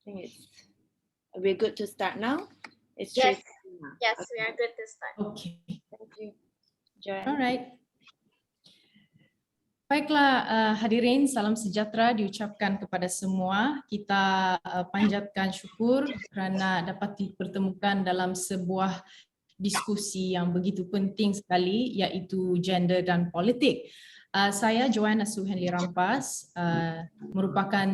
think we're good to start now. It's Yes, Tracy. yes, Okay. we are good to start. Okay. Thank you, Joanna. Alright. Baiklah hadirin, salam sejahtera diucapkan kepada semua. Kita panjatkan syukur kerana dapat dipertemukan dalam sebuah diskusi yang begitu penting sekali, iaitu gender dan politik. Saya Joanna Suhenli Rampas, merupakan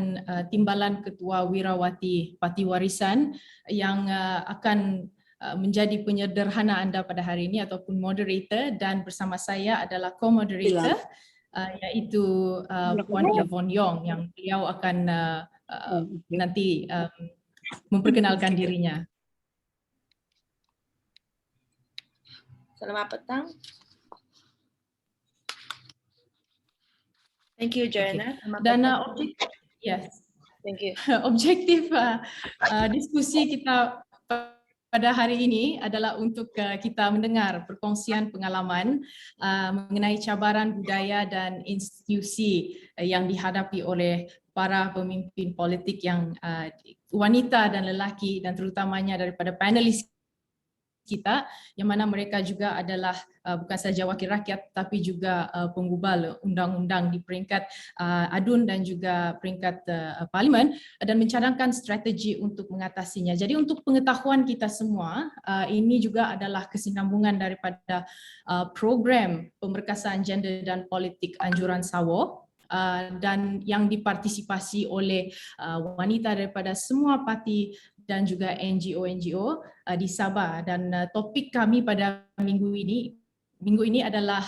timbalan ketua wirawati Parti Warisan yang akan menjadi penyederhana anda pada hari ini ataupun moderator, dan bersama saya adalah co-moderator iaitu Puan Yvonne Yong yang beliau akan nanti memperkenalkan dirinya. Selamat petang. Thank you, Joanna. Okay. Dan Thank you. Objektif diskusi kita pada hari ini adalah untuk kita mendengar perkongsian pengalaman mengenai cabaran budaya dan institusi yang dihadapi oleh para pemimpin politik yang wanita dan lelaki, dan terutamanya daripada panelis kita yang mana mereka juga adalah bukan sahaja wakil rakyat tapi juga penggubal undang-undang di peringkat adun dan juga peringkat parlimen, dan mencadangkan strategi untuk mengatasinya. Jadi untuk pengetahuan kita semua, ini juga adalah kesinambungan daripada program pemberkasan gender dan politik anjuran SAWO, dan yang dipartisipasi oleh wanita daripada semua parti dan juga NGO-NGO di Sabah. Dan topik kami pada minggu ini adalah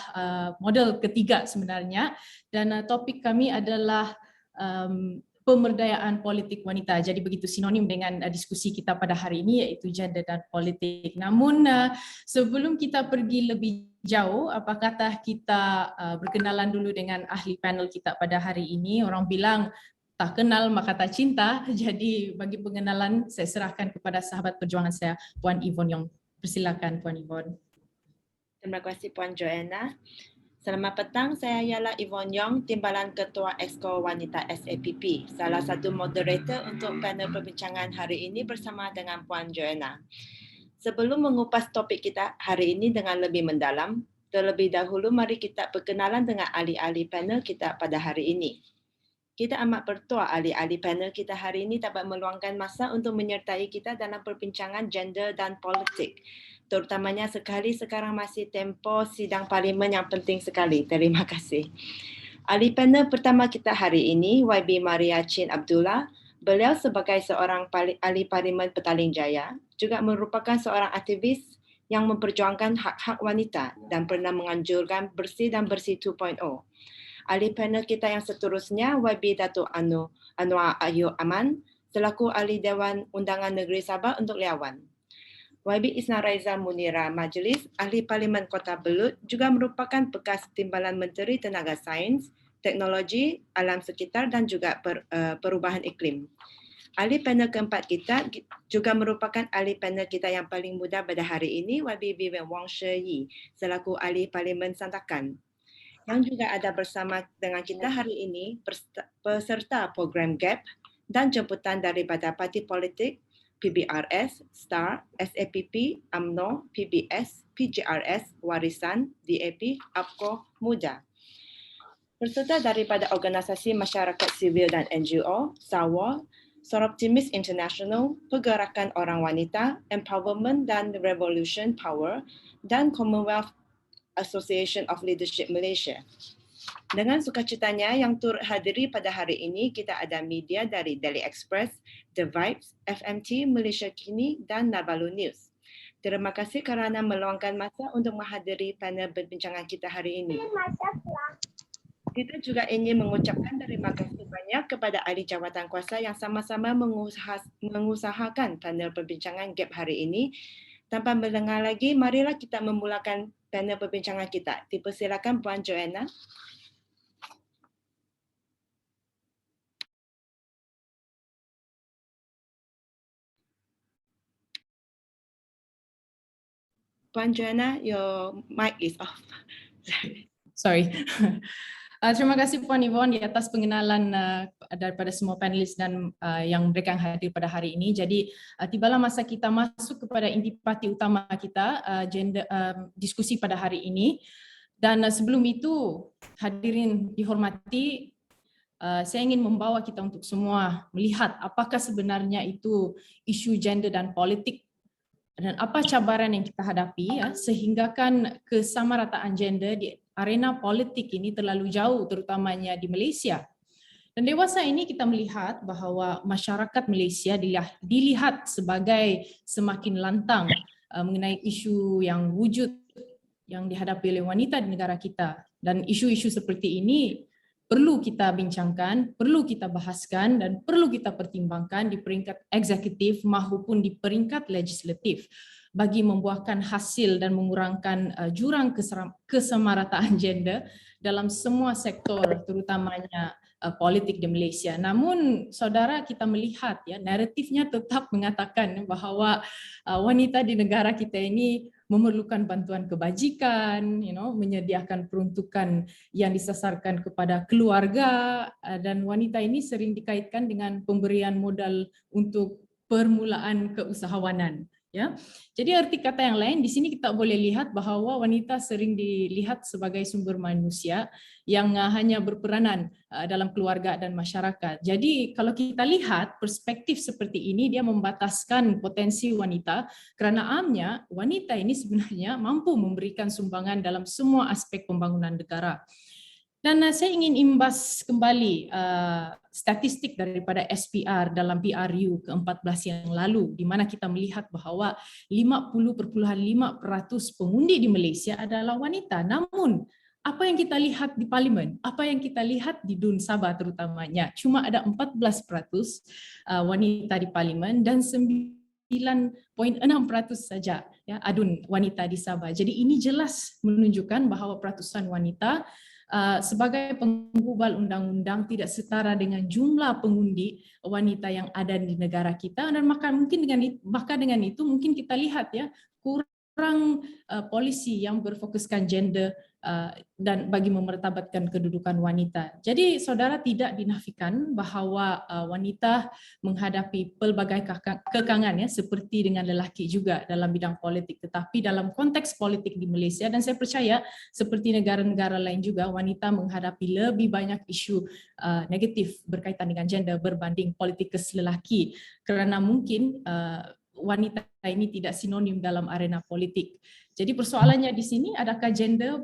model ketiga sebenarnya, dan topik kami adalah pemberdayaan politik wanita. Jadi begitu sinonim dengan diskusi kita pada hari ini, iaitu gender dan politik. Namun sebelum kita pergi lebih jauh, apa kata kita berkenalan dulu dengan ahli panel kita pada hari ini. Orang bilang tak kenal maka tak cinta. Jadi bagi pengenalan saya serahkan kepada sahabat perjuangan saya, Puan Yvonne Yong. Persilakan Puan Yvonne. Terima kasih Puan Joanna. Selamat petang, saya ialah Yvonne Yong, Timbalan Ketua Exco Wanita SAPP, salah satu moderator untuk panel perbincangan hari ini bersama dengan Puan Joanna. Sebelum mengupas topik kita hari ini dengan lebih mendalam, terlebih dahulu mari kita perkenalan dengan ahli-ahli panel kita pada hari ini. Kita amat bertuah ahli-ahli panel kita hari ini dapat meluangkan masa untuk menyertai kita dalam perbincangan gender dan politik. Terutamanya sekali sekarang masih tempoh sidang parlimen yang penting sekali. Terima kasih. Ahli panel pertama kita hari ini, YB Maria Chin Abdullah. Beliau sebagai seorang ahli parlimen Petaling Jaya juga merupakan seorang aktivis yang memperjuangkan hak-hak wanita dan pernah menganjurkan Bersih dan Bersih 2.0. Ahli panel kita yang seterusnya, YB Datuk Anwar Ayub Aman, selaku Ahli Dewan Undangan Negeri Sabah untuk Liawan. YB Isna Raiza Munira Majlis, Ahli Parlimen Kota Belud, juga merupakan bekas Timbalan Menteri Tenaga Sains, Teknologi, Alam Sekitar dan juga Perubahan Iklim. Ahli panel keempat kita juga merupakan ahli panel kita yang paling muda pada hari ini, YB Vivian Wong She Yi, selaku Ahli Parlimen Sandakan. Yang juga ada bersama dengan kita hari ini peserta program GAP dan jemputan daripada parti politik PBRS, STAR, SAPP, UMNO, PBS, PJRS, Warisan, DAP, APKO, Muda. Peserta daripada organisasi masyarakat sivil dan NGO, SAWO, Soroptimis International, Pergerakan Orang Wanita, Empowerment dan Revolution Power, dan Commonwealth Association of Leadership Malaysia. Dengan sukacitanya yang turut hadiri pada hari ini, kita ada media dari Daily Express, The Vibes, FMT, Malaysia Kini dan Navalu News. Terima kasih kerana meluangkan masa untuk menghadiri panel perbincangan kita hari ini. Kita juga ingin mengucapkan terima kasih banyak kepada ahli jawatan kuasa yang sama-sama mengusahakan panel perbincangan GAP hari ini. Tanpa melengah lagi, marilah kita memulakan panel perbincangan kita. Dipersilakan Puan Joanna. Puan Joanna, your mic is off. Sorry. Terima kasih Puan Yvonne di atas pengenalan daripada semua panelis dan yang mereka yang hadir pada hari ini. Jadi tibalah masa kita masuk kepada intipati utama kita, diskusi pada hari ini. Dan sebelum itu, hadirin dihormati, saya ingin membawa kita untuk semua melihat apakah sebenarnya itu isu gender dan politik dan apa cabaran yang kita hadapi ya, sehinggakan kesamarataan gender di arena politik ini terlalu jauh, terutamanya di Malaysia. Dan dewasa ini kita melihat bahawa masyarakat Malaysia dilihat sebagai semakin lantang mengenai isu yang wujud yang dihadapi oleh wanita di negara kita. Dan isu-isu seperti ini perlu kita bincangkan, perlu kita bahaskan dan perlu kita pertimbangkan di peringkat eksekutif maupun di peringkat legislatif bagi membuahkan hasil dan mengurangkan jurang kesamarataan gender dalam semua sektor, terutamanya politik di Malaysia. Namun saudara, kita melihat ya naratifnya tetap mengatakan bahawa wanita di negara kita ini memerlukan bantuan kebajikan, menyediakan peruntukan yang disasarkan kepada keluarga, dan wanita ini sering dikaitkan dengan pemberian modal untuk permulaan keusahawanan. Ya, jadi arti kata yang lain di sini kita boleh lihat bahawa wanita sering dilihat sebagai sumber manusia yang hanya berperanan dalam keluarga dan masyarakat. Jadi kalau kita lihat perspektif seperti ini, dia membataskan potensi wanita kerana amnya wanita ini sebenarnya mampu memberikan sumbangan dalam semua aspek pembangunan negara. Dan saya ingin imbas kembali statistik daripada SPR dalam PRU ke-14 yang lalu, di mana kita melihat bahawa 50.5% pengundi di Malaysia adalah wanita. Namun, apa yang kita lihat di Parlimen, apa yang kita lihat di DUN Sabah terutamanya, cuma ada 14% wanita di Parlimen dan 9.6% saja ya adun wanita di Sabah. Jadi ini jelas menunjukkan bahawa peratusan wanita sebagai penghubal undang-undang tidak setara dengan jumlah pengundi wanita yang ada di negara kita, dan bahkan dengan itu mungkin kita lihat ya kurang polisi yang berfokuskan gender dan bagi memertabatkan kedudukan wanita. Jadi saudara, tidak dinafikan bahawa wanita menghadapi pelbagai kekangan ya seperti dengan lelaki juga dalam bidang politik, tetapi dalam konteks politik di Malaysia, dan saya percaya seperti negara-negara lain juga, wanita menghadapi lebih banyak isu negatif berkaitan dengan gender berbanding politikus lelaki, kerana mungkin wanita ini tidak sinonim dalam arena politik. Jadi persoalannya di sini, adakah gender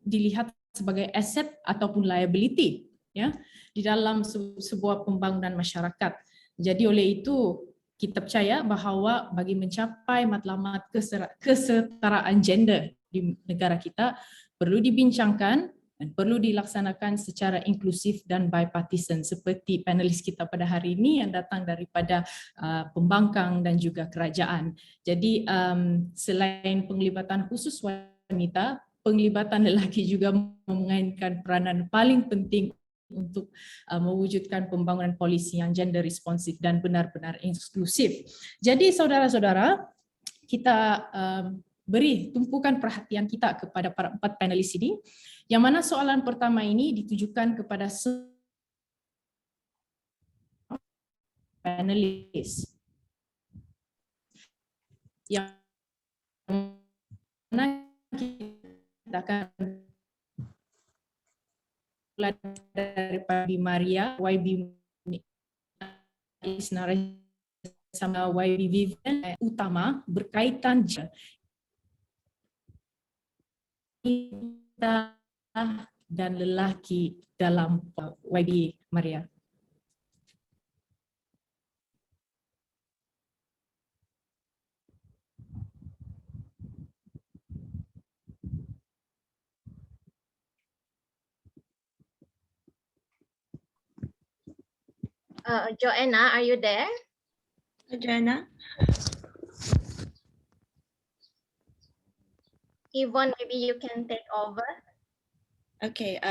dilihat sebagai aset ataupun liability ya di dalam sebuah pembangunan masyarakat. Jadi oleh itu kita percaya bahawa bagi mencapai matlamat kesetaraan gender di negara kita perlu dibincangkan dan perlu dilaksanakan secara inklusif dan bipartisan seperti panelis kita pada hari ini yang datang daripada pembangkang dan juga kerajaan. Jadi selain penglibatan khusus wanita, penglibatan lelaki juga memainkan peranan paling penting untuk mewujudkan pembangunan polisi yang gender responsif dan benar-benar inklusif. Jadi saudara-saudara, kita beri tumpukan perhatian kita kepada para 4 panelis ini, yang mana soalan pertama ini ditujukan kepada panelis yang mana kita akan mulai daripada Maria, YB Isnara sama YB Vivian utama berkaitan kita dan lelaki dalam YB Maria. Joanna, are you there? Joanna? Yvonne, maybe you can take over. Okay.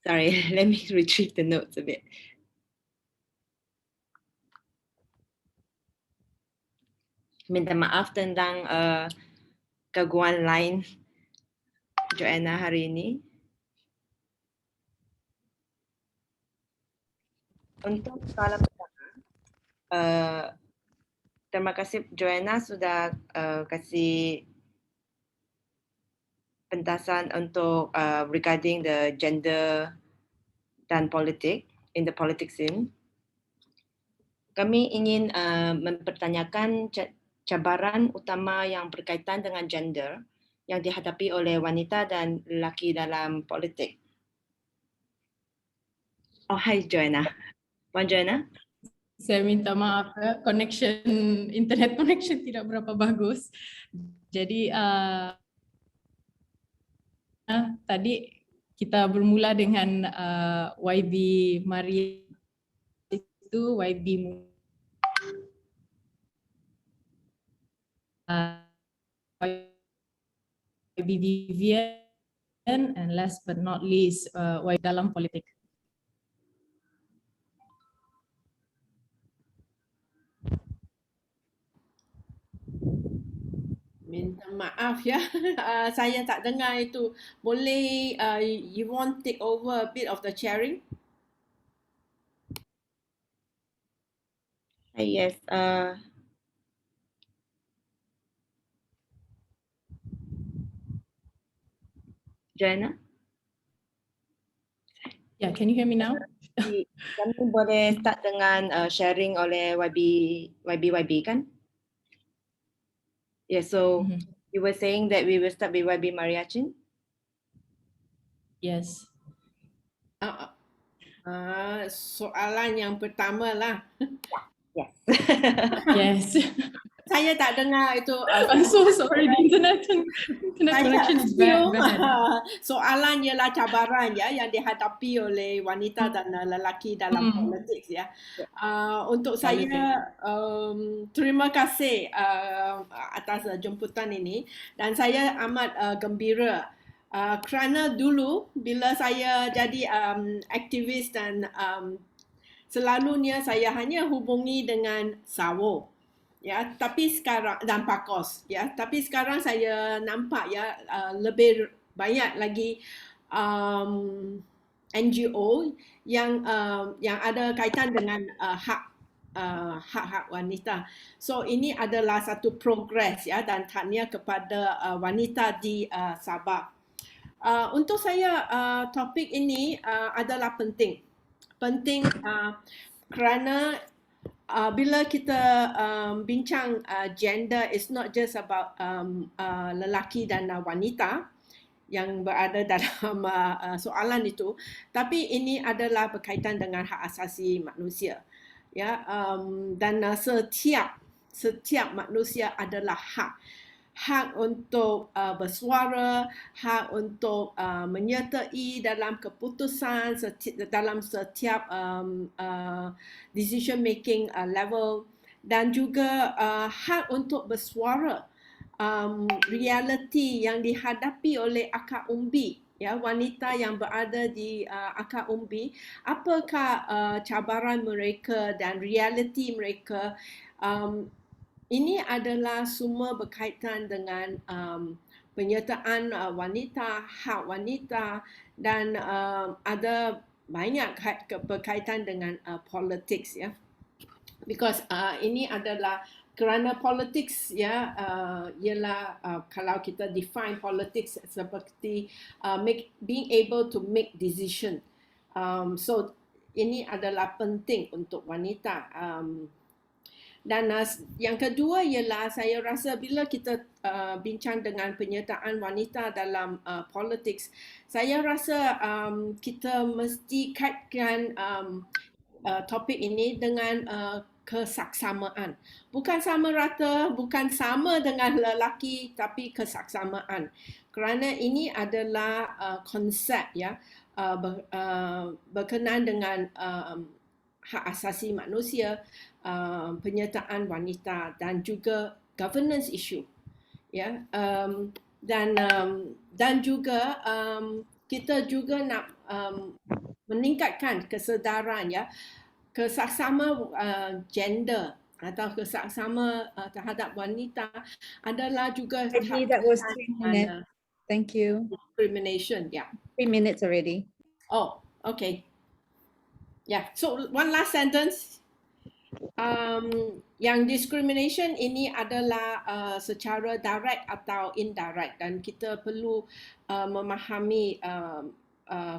Sorry, let me retrieve the notes a bit. Minta maaf tentang gangguan line Joanna hari ini. Untuk skala pertama, terima kasih Joanna sudah kasih pentasan untuk regarding the gender dan politik in the politics scene. Kami ingin mempertanyakan cabaran utama yang berkaitan dengan gender yang dihadapi oleh wanita dan lelaki dalam politik. Oh, hai Joanna. Puan Joanna? Saya minta maaf, internet connection tidak berapa bagus. Jadi tadi kita bermula dengan YB Maria itu YB YB Vivian, and last but not least YB dalam politik. Minta maaf ya, saya tak dengar itu. Boleh Yvonne take over a bit of the sharing? Yes. Joanna? Yeah, can you hear me now? Kami boleh start dengan sharing oleh YB kan? Yeah, so you were saying that we will start with YB Mariachin? Yes. Soalan yang pertama lah. Yes. Yes. Saya tak dengar itu. I'm so sorry, the internet connection is bad. Soalan ialah cabaran ya yang dihadapi oleh wanita dan lelaki dalam politik ya. Untuk saya terima kasih atas jemputan ini dan saya amat gembira kerana dulu bila saya jadi aktivis dan selalunya saya hanya hubungi dengan SAWO. Ya, tapi sekarang dan PAKOS ya, tapi sekarang saya nampak ya lebih banyak lagi NGO yang ada kaitan dengan hak-hak wanita. So ini adalah satu progres ya dan tahniah kepada wanita di Sabah. Untuk saya topik ini adalah penting kerana bila kita bincang gender, it's not just about lelaki dan wanita yang berada dalam soalan itu, tapi ini adalah berkaitan dengan hak asasi manusia, ya, dan setiap manusia adalah hak untuk bersuara, hak untuk menyertai dalam keputusan dalam setiap decision making level dan juga hak untuk bersuara realiti yang dihadapi oleh akar umbi ya, wanita yang berada di akar umbi, apakah cabaran mereka dan realiti mereka. Ini adalah semua berkaitan dengan penyertaan wanita, hak wanita dan ada banyak berkaitan dengan politik ya. Because ini adalah kerana politics ya, ialah kalau kita define politics seperti being able to make decision. So ini adalah penting untuk wanita. Dan yang kedua ialah saya rasa bila kita bincang dengan penyertaan wanita dalam politik, saya rasa kita mesti kaitkan topik ini dengan kesaksamaan. Bukan sama rata, bukan sama dengan lelaki, tapi kesaksamaan. Kerana ini adalah konsep ya, berkenaan dengan hak asasi manusia, penyertaan wanita dan juga governance issue ya, dan juga kita juga nak meningkatkan kesedaran ya, kesaksama gender atau kesaksama terhadap wanita adalah juga that was 3 minutes. Thank you. Discrimination, yeah. 3 minutes already. Oh, okay. Yeah, so one last sentence. Yang discrimination ini adalah secara direct atau indirect, dan kita perlu memahami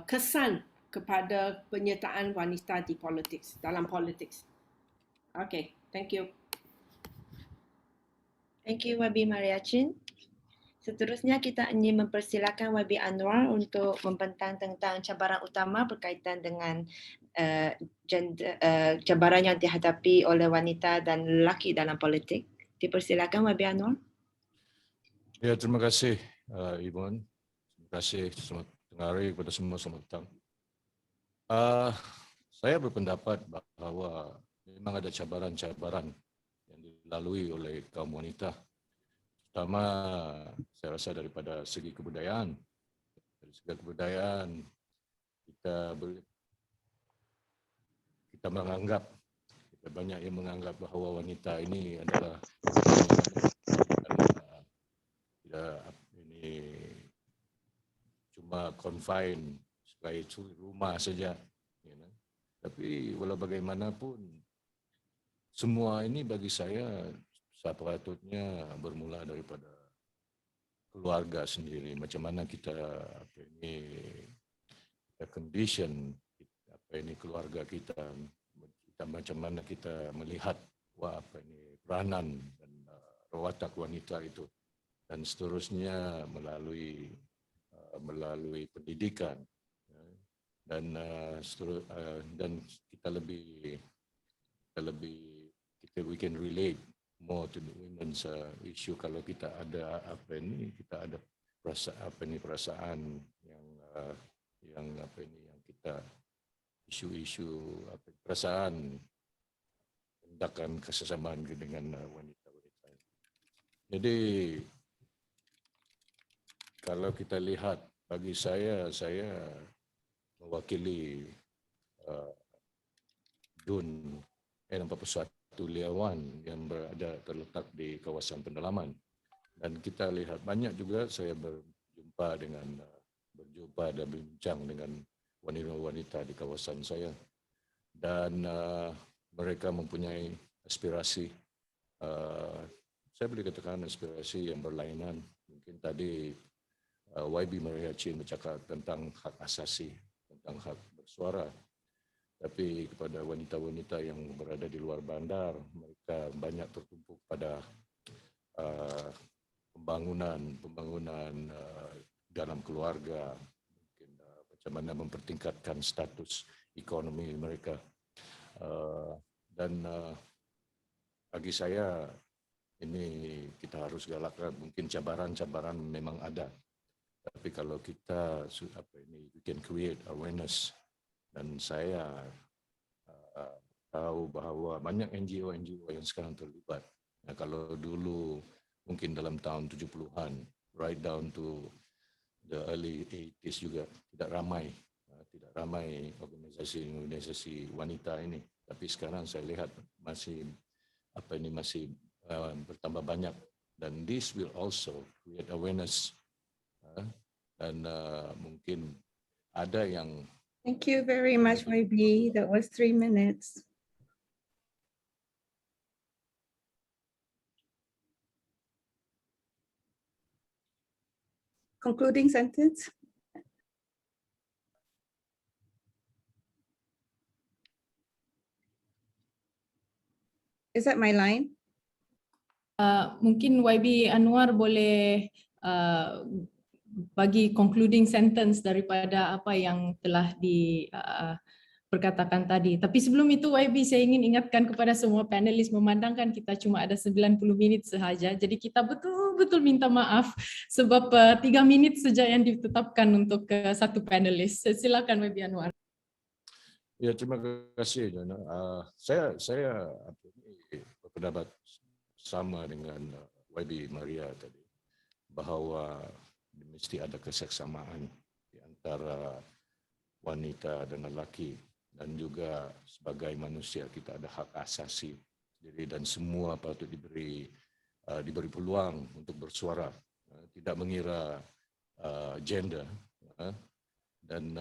kesan kepada penyertaan wanita di politik, dalam politik. Okay, thank you. Thank you YB Maria Chin. Seterusnya kita ingin mempersilakan YB Anwar untuk membentang tentang cabaran utama berkaitan dengan cabaran yang dihadapi oleh wanita dan lelaki dalam politik. Dipersilakan YB Anwar. Ya, terima kasih Yvonne. Terima kasih, selamat hari kepada semua, selamat datang. Saya berpendapat bahawa memang ada cabaran-cabaran yang dilalui oleh kaum wanita. Pertama, saya rasa daripada segi kebudayaan. Dari segi kebudayaan, kita menganggap, kita banyak yang menganggap bahawa wanita ini adalah tidak ini cuma confine sebagai rumah saja. Tapi walau bagaimanapun, semua ini bagi saya sepatutnya bermula daripada keluarga sendiri. Macam mana kita condition keluarga kita, macam mana kita melihat peranan dan watak wanita itu, dan seterusnya melalui pendidikan, dan kita we can relate more to the women's issue kalau kita ada perasaan yang kita isu-isu perasaan tindakan kesesamaan dengan wanita-wanita. Jadi kalau kita lihat, bagi saya mewakili DUN N41 Liawan yang terletak di kawasan pendalaman, dan kita lihat banyak juga saya berjumpa dan berbincang dengan wanita-wanita di kawasan saya, dan mereka mempunyai aspirasi, saya boleh katakan aspirasi yang berlainan. Mungkin tadi YB Maria Chin bercakap tentang hak asasi, tentang hak bersuara. Tapi kepada wanita-wanita yang berada di luar bandar, mereka banyak tertumpu pada pembangunan dalam keluarga, mungkin macam mana mempertingkatkan status ekonomi mereka. Dan bagi saya ini kita harus galakkan. Mungkin cabaran-cabaran memang ada, tapi kalau kita we can create awareness. Dan saya tahu bahawa banyak NGO yang sekarang terlibat. Nah, kalau dulu mungkin dalam tahun 70-an, right down to the early 80s juga tidak ramai organisasi wanita ini. Tapi sekarang saya lihat masih bertambah banyak, dan this will also create awareness. Dan mungkin ada yang. Thank you very much, YB. That was 3 minutes. Concluding sentence. Is that my line? Mungkin YB Anwar boleh bagi concluding sentence daripada apa yang telah diperkatakan tadi. Tapi sebelum itu YB, saya ingin ingatkan kepada semua panelis, memandangkan kita cuma ada 90 minit sahaja. Jadi kita betul-betul minta maaf sebab 3 minit saja yang ditetapkan untuk satu panelis. Silakan YB Anwar. Ya, terima kasih Jana. Saya berpendapat sama dengan YB Maria tadi, bahawa mesti ada kesesamaan di antara wanita dan lelaki, dan juga sebagai manusia kita ada hak asasi sendiri, dan semua patut diberi peluang untuk bersuara, tidak mengira gender, dan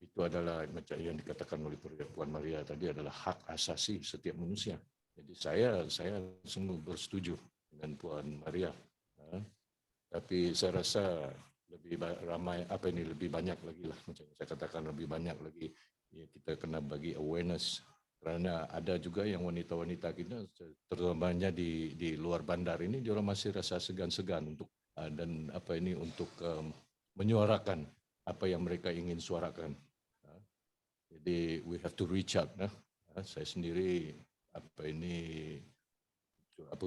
itu adalah macam yang dikatakan oleh Puan Maria tadi adalah hak asasi setiap manusia. Jadi saya sungguh bersetuju dengan Puan Maria. Tapi saya rasa lebih ramai lebih banyak lagi lah, macam saya katakan lebih banyak lagi ya, kita kena bagi awareness, kerana ada juga yang wanita-wanita kita terutamanya di luar bandar ini diorang masih rasa segan-segan untuk untuk menyuarakan apa yang mereka ingin suarakan. Jadi we have to reach out. Saya sendiri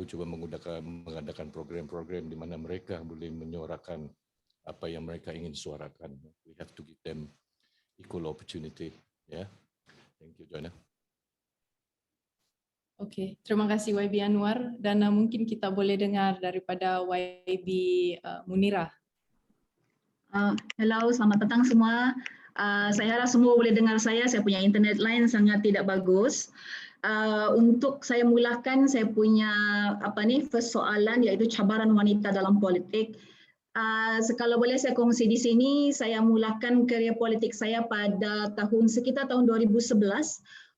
cuba mengadakan program-program di mana mereka boleh menyuarakan apa yang mereka ingin suarakan. We have to give them equal opportunity. Yeah. Thank you, Joanna. Okey, terima kasih YB Anwar, dan mungkin kita boleh dengar daripada YB Munirah. Hello, selamat petang semua. Saya harap semua boleh dengar saya punya internet line sangat tidak bagus. Untuk saya mulakan, saya punya first soalan, iaitu cabaran wanita dalam politik. Kalau boleh saya kongsi di sini, saya mulakan kerjaya politik saya pada sekitar tahun 2011.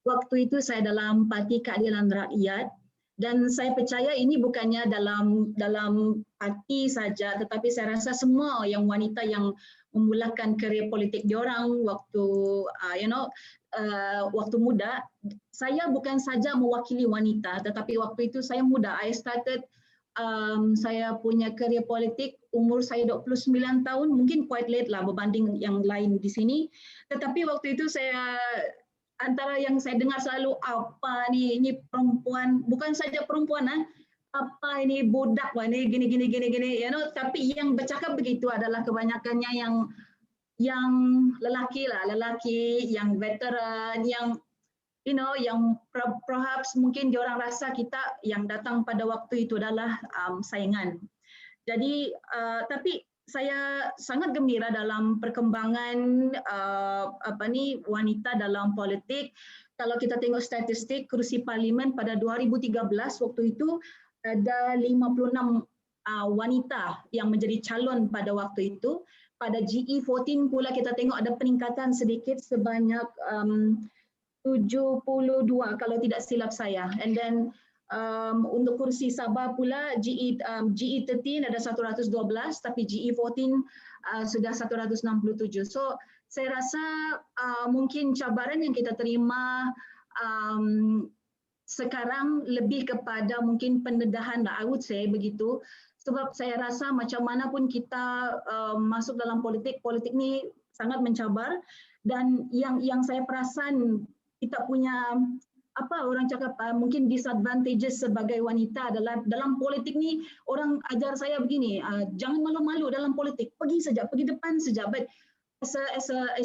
Waktu itu saya dalam Parti Keadilan Rakyat, dan saya percaya ini bukannya dalam parti saja, tetapi saya rasa semua yang wanita yang memulakan kerjaya politik diorang waktu waktu muda. Saya bukan saja mewakili wanita, tetapi waktu itu saya muda. I started saya punya kerjaya politik umur saya 29 tahun, mungkin quite late lah berbanding yang lain di sini. Tetapi waktu itu saya antara yang saya dengar selalu, apa ini perempuan, bukan saja perempuan, apa ini budak, ini gini, tapi yang bercakap begitu adalah kebanyakannya yang lelaki lah, yang veteran, yang yang perhaps mungkin diorang rasa kita yang datang pada waktu itu adalah saingan. Jadi tapi saya sangat gembira dalam perkembangan wanita dalam politik. Kalau kita tengok statistik kursi parlimen pada 2013 waktu itu ada 56 wanita yang menjadi calon pada waktu itu. Pada GE14 pula kita tengok ada peningkatan sedikit sebanyak 72 kalau tidak silap saya. And then untuk kursi Sabah pula GE13 ada 112, tapi GE14 sudah 167. So saya rasa mungkin cabaran yang kita terima sekarang lebih kepada mungkin pendedahan lah, I would say begitu. Sebab saya rasa macam mana pun kita masuk dalam politik ni sangat mencabar, dan yang saya perasan kita punya orang cakap mungkin disadvantages sebagai wanita adalah dalam politik ni orang ajar saya begini, jangan malu-malu dalam politik, pergi depan saja. But as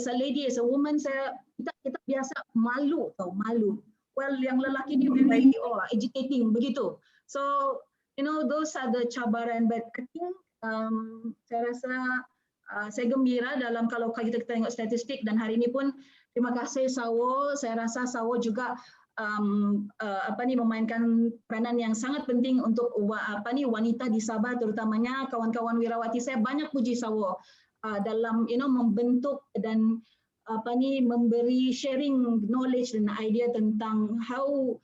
a lady, as a woman, kita biasa malu. Well, yang lelaki ni very agitating begitu. So those are the cabaran. But I think saya rasa saya gembira dalam kalau kita tengok statistik, dan hari ini pun terima kasih Sawo. Saya rasa Sawo juga memainkan peranan yang sangat penting untuk wanita di Sabah, terutamanya kawan-kawan wirawati. Saya banyak puji Sawo dalam membentuk dan memberi sharing knowledge dan idea tentang how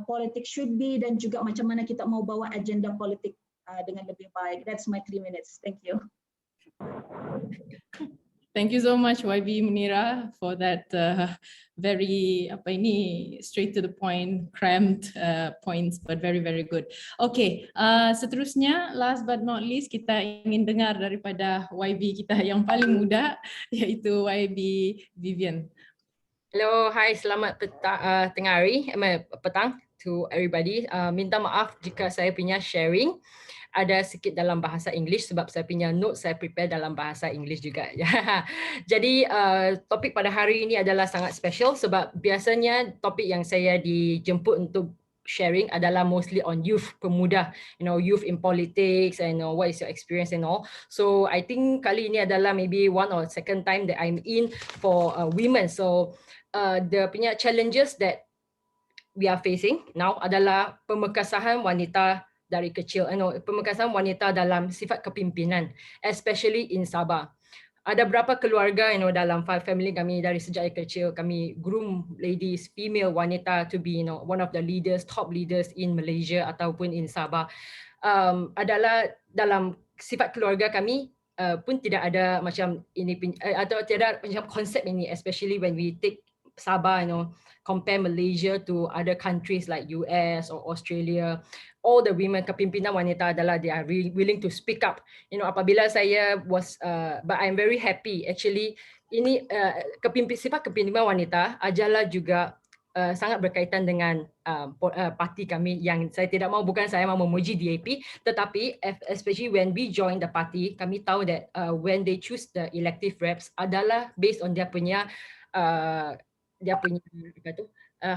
politik should be, dan juga macam mana kita mau bawa agenda politik dengan lebih baik. That's my 3 minutes. Thank you. Thank you so much YB Munirah for that very straight to the point, cramped points, but very good. Okay, seterusnya last but not least kita ingin dengar daripada YB kita yang paling muda, iaitu YB Vivian. Hello, hi, selamat petang to everybody. Minta maaf jika saya punya sharing ada sikit dalam bahasa English sebab saya punya note saya prepare dalam bahasa English juga. Jadi topik pada hari ini adalah sangat special sebab biasanya topik yang saya dijemput untuk sharing adalah mostly on youth, pemuda, youth in politics and what is your experience and all. So I think kali ini adalah maybe one or second time that I'm in for women. So the punya challenges that we are facing now adalah pemekasahan wanita dari kecil, pemekasahan wanita dalam sifat kepimpinan, especially in Sabah. ada berapa keluarga dalam family kami dari sejak kecil kami groom ladies, female wanita to be one of the leaders, top leaders in Malaysia ataupun in Sabah. Adalah dalam sifat keluarga kami pun tidak ada macam ini atau tidak macam konsep ini, especially when we take Sabah, compare Malaysia to other countries like US or Australia. All the women, kepimpinan wanita adalah they are really willing to speak up. Apabila saya but I'm very happy actually ini sifat kepimpinan wanita adalah juga sangat berkaitan dengan parti kami yang saya tidak mau, bukan saya mau memuji DAP, tetapi especially when we join the party, kami tahu that when they choose the elective reps adalah based on dia punya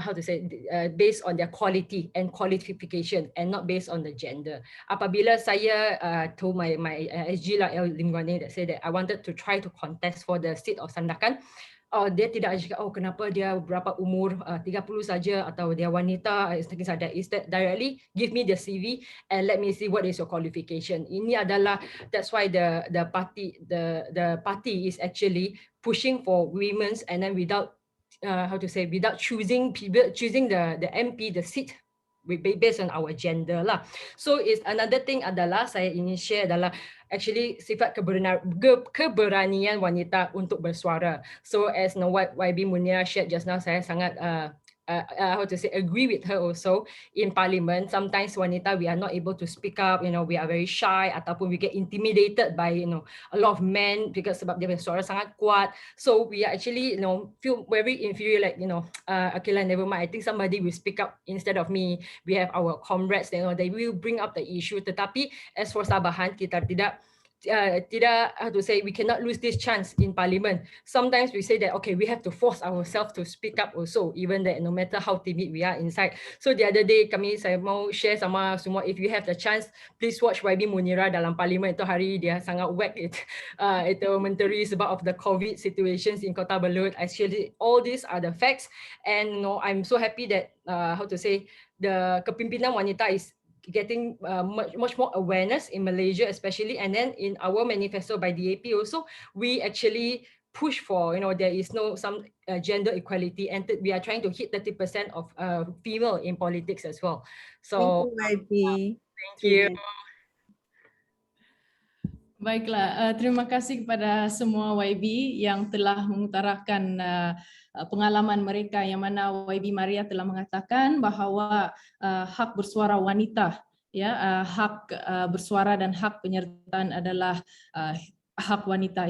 how to say, based on their quality and qualification and not based on the gender. Apabila saya told my SG lah Limguani that say that I wanted to try to contest for the seat of Sandakan, dia tidak cakap kenapa dia berapa umur 30 saja atau dia wanita, things like that. Instead directly give me the CV and let me see what is your qualification. Ini adalah, that's why the party is actually pushing for women's, and then without without choosing the MP, the seat based on our gender lah. So is another thing adalah saya ingin share adalah actually sifat keberanian wanita untuk bersuara. So as what YB Munira shared just now, saya sangat agree with her also. In parliament, sometimes wanita we are not able to speak up, we are very shy ataupun we get intimidated by a lot of men because sebab dia punya suara sangat kuat. So we are actually feel very inferior, like okay lah, never mind, I think somebody will speak up instead of me. We have our comrades, they will bring up the issue. Tetapi as for Sabahan, kita tidak, how to say, we cannot lose this chance in parliament. Sometimes we say that okay, we have to force ourselves to speak up also, even that no matter how timid we are inside. So the other day saya mau share sama semua, if you have the chance, please watch YB Munira dalam parliament. Itu hari dia sangat whack itu menteri sebab of the COVID situations in Kota Belud. Actually all these are the facts, and I'm so happy that how to say, the kepimpinan wanita is getting much more awareness in Malaysia especially, and then in our manifesto by DAP also, we actually push for, there is some gender equality, and we are trying to hit 30% of female in politics as well. So Thank you, thank you. Baiklah, terima kasih kepada semua YB yang telah mengutarakan pengalaman mereka, yang mana YB Maria telah mengatakan bahawa hak bersuara wanita, hak bersuara dan hak penyertaan adalah hak wanita,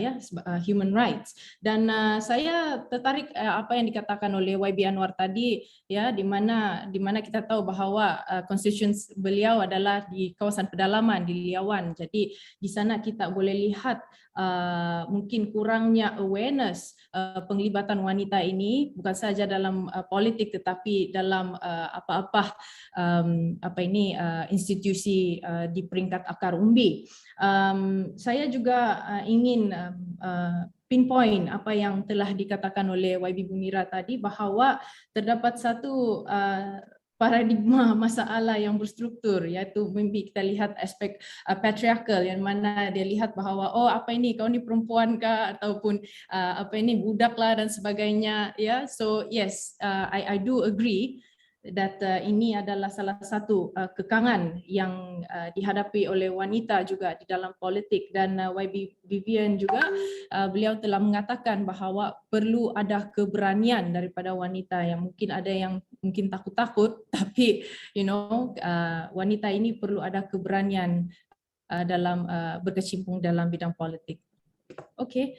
human rights. Dan saya tertarik apa yang dikatakan oleh YB Anwar tadi, di mana kita tahu bahawa constituency beliau adalah di kawasan pedalaman di Liawan. Jadi di sana kita boleh lihat mungkin kurangnya awareness penglibatan wanita ini, bukan saja dalam politik tetapi dalam institusi di peringkat akar umbi. Saya juga ingin pinpoint apa yang telah dikatakan oleh YB Munira tadi, bahawa terdapat satu paradigma masalah yang berstruktur, iaitu kita lihat aspek patriarchal, yang mana dia lihat bahawa apa ini, kau ni perempuan kah, ataupun apa ini, budak lah dan sebagainya. So yes, I do agree that ini adalah salah satu kekangan yang dihadapi oleh wanita juga di dalam politik. Dan YB Vivian juga, beliau telah mengatakan bahawa perlu ada keberanian daripada wanita, yang mungkin ada yang mungkin takut-takut, tapi wanita ini perlu ada keberanian dalam berkecimpung dalam bidang politik. Okey,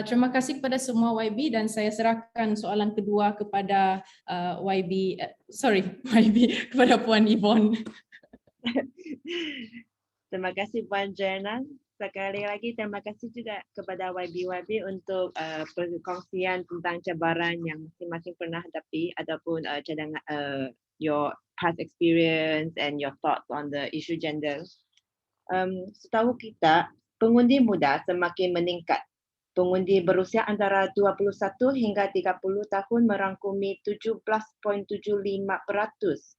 terima kasih kepada semua YB, dan saya serahkan soalan kedua kepada kepada Puan Yvonne. Terima kasih Puan Joanna. Sekali lagi terima kasih juga kepada YB untuk perkongsian tentang cabaran yang masing-masing pernah hadapi ataupun cadangan your past experience and your thoughts on the issue gender. Setahu kita, pengundi muda semakin meningkat. Pengundi berusia antara 21 hingga 30 tahun merangkumi 17.75%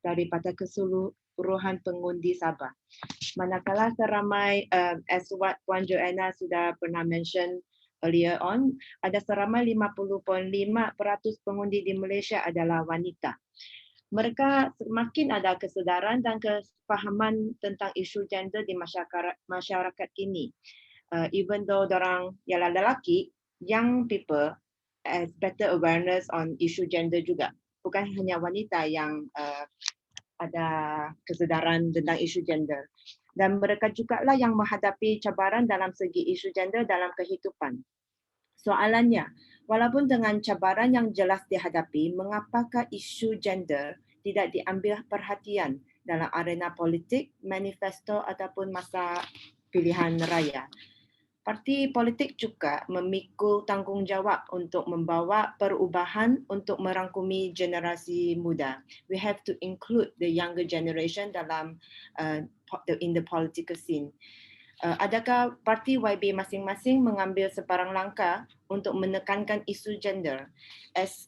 daripada keseluruhan pengundi Sabah. Manakala seramai, as what Puan Joanna sudah pernah mention, earlier on, ada seramai 50.5% pengundi di Malaysia adalah wanita. Mereka semakin ada kesedaran dan kefahaman tentang isu gender di masyarakat ini. Even though dorang ialah lelaki, young people has better awareness on isu gender juga. Bukan hanya wanita yang ada kesedaran tentang isu gender. Dan mereka jugalah yang menghadapi cabaran dalam segi isu gender dalam kehidupan. Soalannya, walaupun dengan cabaran yang jelas dihadapi, mengapakah isu gender tidak diambil perhatian dalam arena politik, manifesto ataupun masa pilihan raya? Parti politik juga memikul tanggungjawab untuk membawa perubahan untuk merangkumi generasi muda. We have to include the younger generation dalam in the political scene. Adakah parti YB masing-masing mengambil sebarang langkah untuk menekankan isu gender? As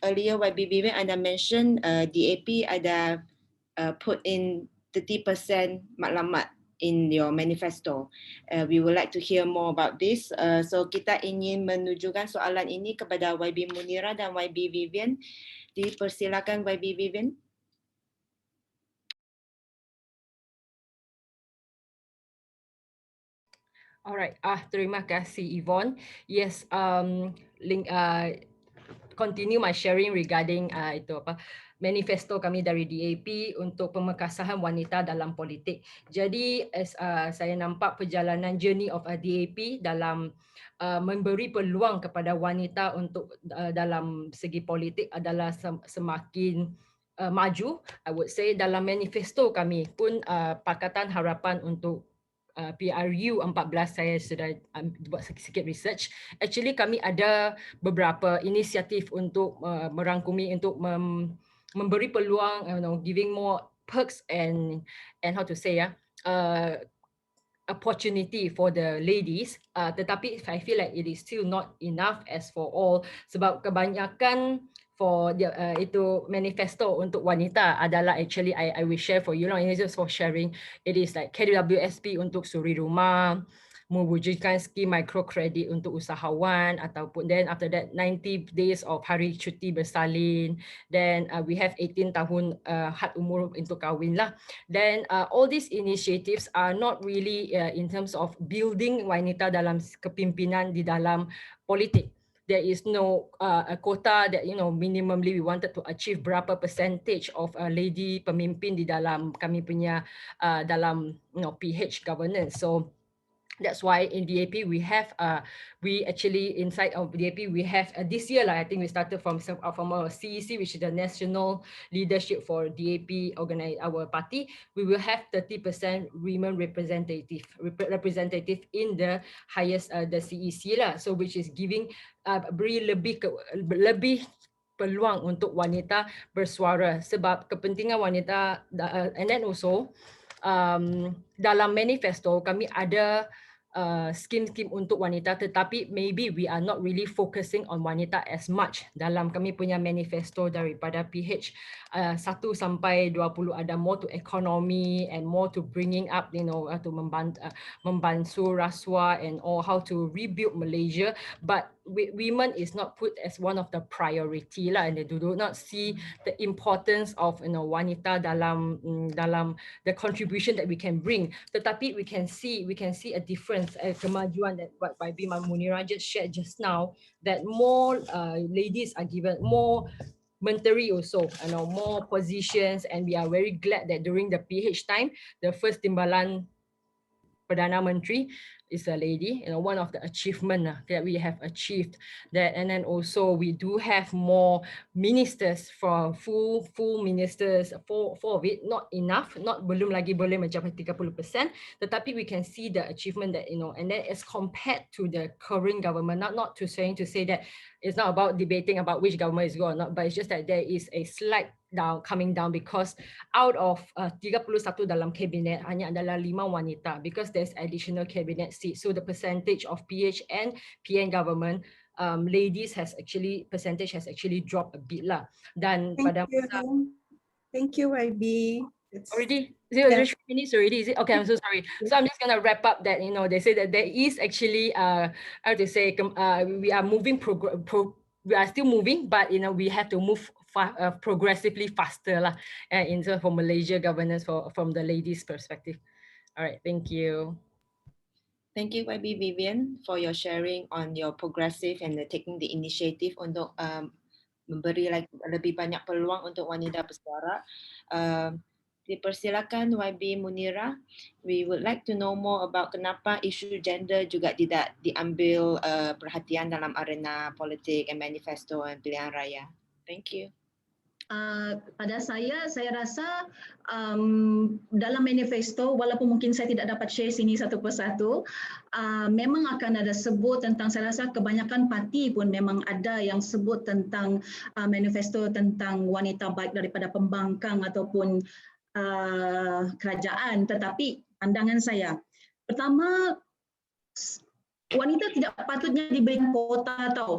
earlier YB Vivian ada mention, DAP ada put in 30% maklumat in your manifesto. We would like to hear more about this. So kita ingin menunjukkan soalan ini kepada YB Munira dan YB Vivian. Dipersilakan YB Vivian. Alright, terima kasih Yvonne. Yes, continue my sharing regarding manifesto kami dari DAP untuk pemekasahan wanita dalam politik. Jadi saya nampak perjalanan journey of DAP dalam memberi peluang kepada wanita untuk dalam segi politik adalah semakin maju. I would say dalam manifesto kami pun Pakatan Harapan untuk PRU 14 saya sudah buat sikit research. Actually kami ada beberapa inisiatif untuk merangkumi untuk memberi peluang, giving more perks and how to say opportunity for the ladies. Tetapi I feel like it is still not enough as for all, sebab kebanyakan for itu manifesto untuk wanita adalah actually I will share for you lah. Ini just for sharing. It is like KWSP untuk suri rumah, mewujudkan skim microkredit untuk usahawan, ataupun then after that 90 days of hari cuti bersalin, then we have 18 tahun had umur untuk kahwin lah. Then all these initiatives are not really in terms of building wanita dalam kepimpinan di dalam politik. There is no a quota that minimally we wanted to achieve berapa percentage of lady pemimpin di dalam kami punya dalam PH governance. So that's why in DAP we have we actually inside of DAP we have this year I think we started from our CEC, which is the National Leadership for DAP our party. We will have 30% women representative in the highest the CEC lah. So which is giving beri lebih peluang untuk wanita bersuara, sebab kepentingan wanita and then also dalam manifesto kami ada skim-skim untuk wanita, tetapi maybe we are not really focusing on wanita as much dalam kami punya manifesto daripada PH 1 sampai 20 ada more to economy and more to bringing up to membantu rasuah and all how to rebuild Malaysia, but women is not put as one of the priority lah, and they do not see the importance of wanita dalam the contribution that we can bring. Tetapi we can see a difference, kemajuan that what YB Munira just shared just now, that more ladies are given more menteri also, more positions, and we are very glad that during the PH time, the first timbalan Perdana Menteri is a lady, one of the achievement that we have achieved that. And then also we do have more ministers, for full ministers, four of it, not enough, belum lagi boleh mencapai 30%, tetapi we can see the achievement that and then as compared to the current government, not to say that it's not about debating about which government is good or not, but it's just that there is a slight coming down, because out of 31 dalam kabinet hanya adalah 5 wanita, because there's additional cabinet seats. So the percentage of PH and PN government ladies percentage has actually dropped a bit lah. Dan Thank you YB. It's, Already? Yeah. 3 minutes already, is it? Okay, I'm so sorry. So I'm just gonna wrap up that, they say that there is actually, how to say, we are moving, we are still moving, but, we have to move progressively faster lah, in terms of Malaysia governance from the ladies' perspective. All right, thank you. Thank you YB Vivian for your sharing on your progressive and taking the initiative untuk memberi lebih banyak peluang untuk wanita bersuara. Dipersilakan YB Munira. We would like to know more about kenapa isu gender juga tidak diambil perhatian dalam arena politik dan manifesto dan pilihan raya. Thank you. Pada saya rasa dalam manifesto, walaupun mungkin saya tidak dapat share sini satu persatu, memang akan ada sebut tentang, saya rasa kebanyakan parti pun memang ada yang sebut tentang manifesto tentang wanita, baik daripada pembangkang ataupun kerajaan. Tetapi pandangan saya, pertama, wanita tidak patutnya diberikan kuota tau.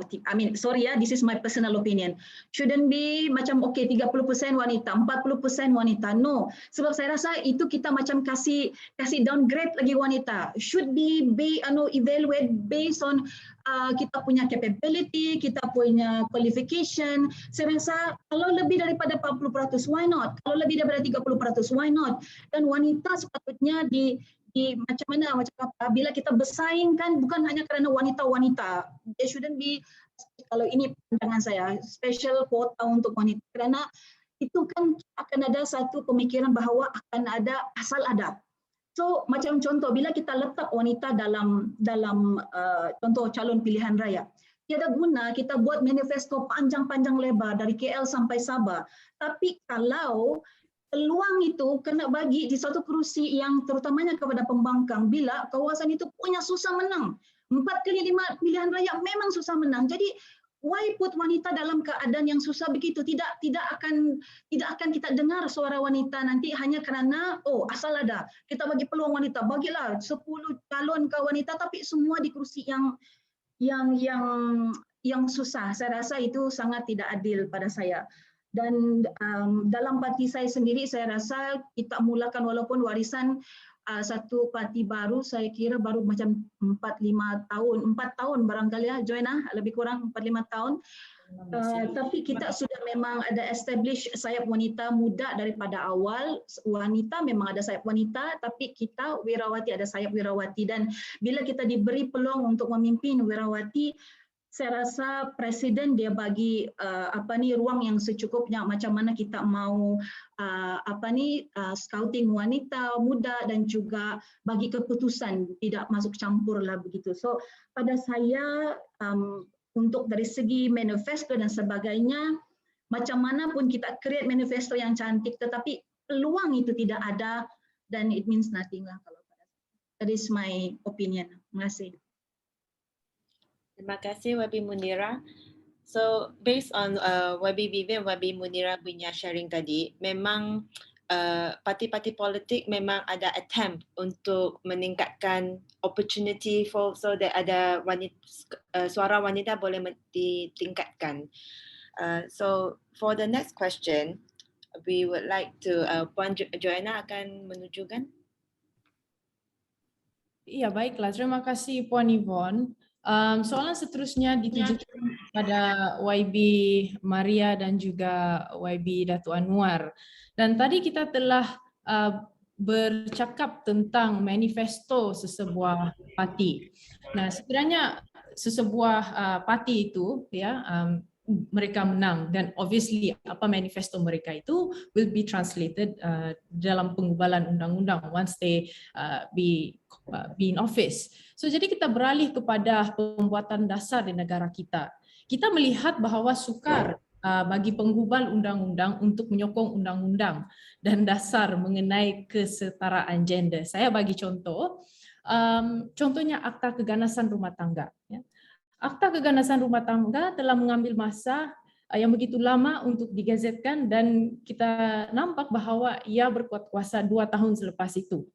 Sorry ya, this is my personal opinion. Shouldn't be macam 30% wanita, 40% wanita. No, sebab saya rasa itu kita macam kasih downgrade lagi wanita. Should be evaluate based on kita punya capability, kita punya qualification. Saya rasa kalau lebih daripada 40%, why not? Kalau lebih daripada 30%, why not? Dan wanita sepatutnya macam mana, bila kita bersaing kan, bukan hanya kerana wanita-wanita. There shouldn't be, kalau ini pandangan saya, special quota untuk wanita. Kerana itu kan akan ada satu pemikiran bahawa akan ada asal ada. So macam contoh, bila kita letak wanita dalam contoh calon pilihan raya, tiada guna kita buat manifesto panjang-panjang lebar dari KL sampai Sabah. Tapi kalau peluang itu kena bagi di satu kerusi yang terutamanya kepada pembangkang, bila kawasan itu punya susah menang. 4 kali 5 pilihan raya memang susah menang. Jadi why put wanita dalam keadaan yang susah begitu? Tidak akan kita dengar suara wanita nanti hanya kerana asal ada. Kita bagi peluang wanita, bagilah 10 calon ke wanita tapi semua di kerusi yang susah. Saya rasa itu sangat tidak adil pada saya. Dan dalam parti saya sendiri, saya rasa kita mulakan walaupun warisan satu parti baru, saya kira baru macam 4 tahun barangkali ya, Joanna, lebih kurang 4-5 tahun. Tapi kita sudah memang ada establish sayap wanita muda daripada awal. Wanita memang ada sayap wanita, tapi kita wirawati ada sayap wirawati. Dan bila kita diberi peluang untuk memimpin wirawati, saya rasa presiden dia bagi ruang yang secukupnya macam mana kita mau scouting wanita muda dan juga bagi keputusan, tidak masuk campur lah begitu. So pada saya untuk dari segi manifesto dan sebagainya, macam mana pun kita create manifesto yang cantik tetapi peluang itu tidak ada, dan it means nothing lah kalau pada saya. That is my opinion. Terima kasih. Terima kasih YB Munira. So based on YB Vivian, YB Munira punya sharing tadi, memang parti-parti politik memang ada attempt untuk meningkatkan opportunity so that ada suara wanita boleh ditingkatkan. So for the next question, we would like to Puan Joanna akan menujukan. Ya, baiklah. Terima kasih Puan Yvonne. Soalan seterusnya ditujukan kepada YB Maria dan juga YB Datuk Anwar. Dan tadi kita telah bercakap tentang manifesto sesebuah parti. Nah, sebenarnya sesebuah parti itu mereka menang, dan obviously apa manifesto mereka itu will be translated dalam pengubalan undang-undang once they be in office. So jadi kita beralih kepada pembuatan dasar di negara kita. Kita melihat bahawa sukar bagi penggubal undang-undang untuk menyokong undang-undang dan dasar mengenai kesetaraan gender. Saya bagi contoh, contohnya Akta Keganasan Rumah Tangga. Akta Keganasan Rumah Tangga telah mengambil masa yang begitu lama untuk digazetkan, dan kita nampak bahawa ia berkuat kuasa 2 tahun selepas itu.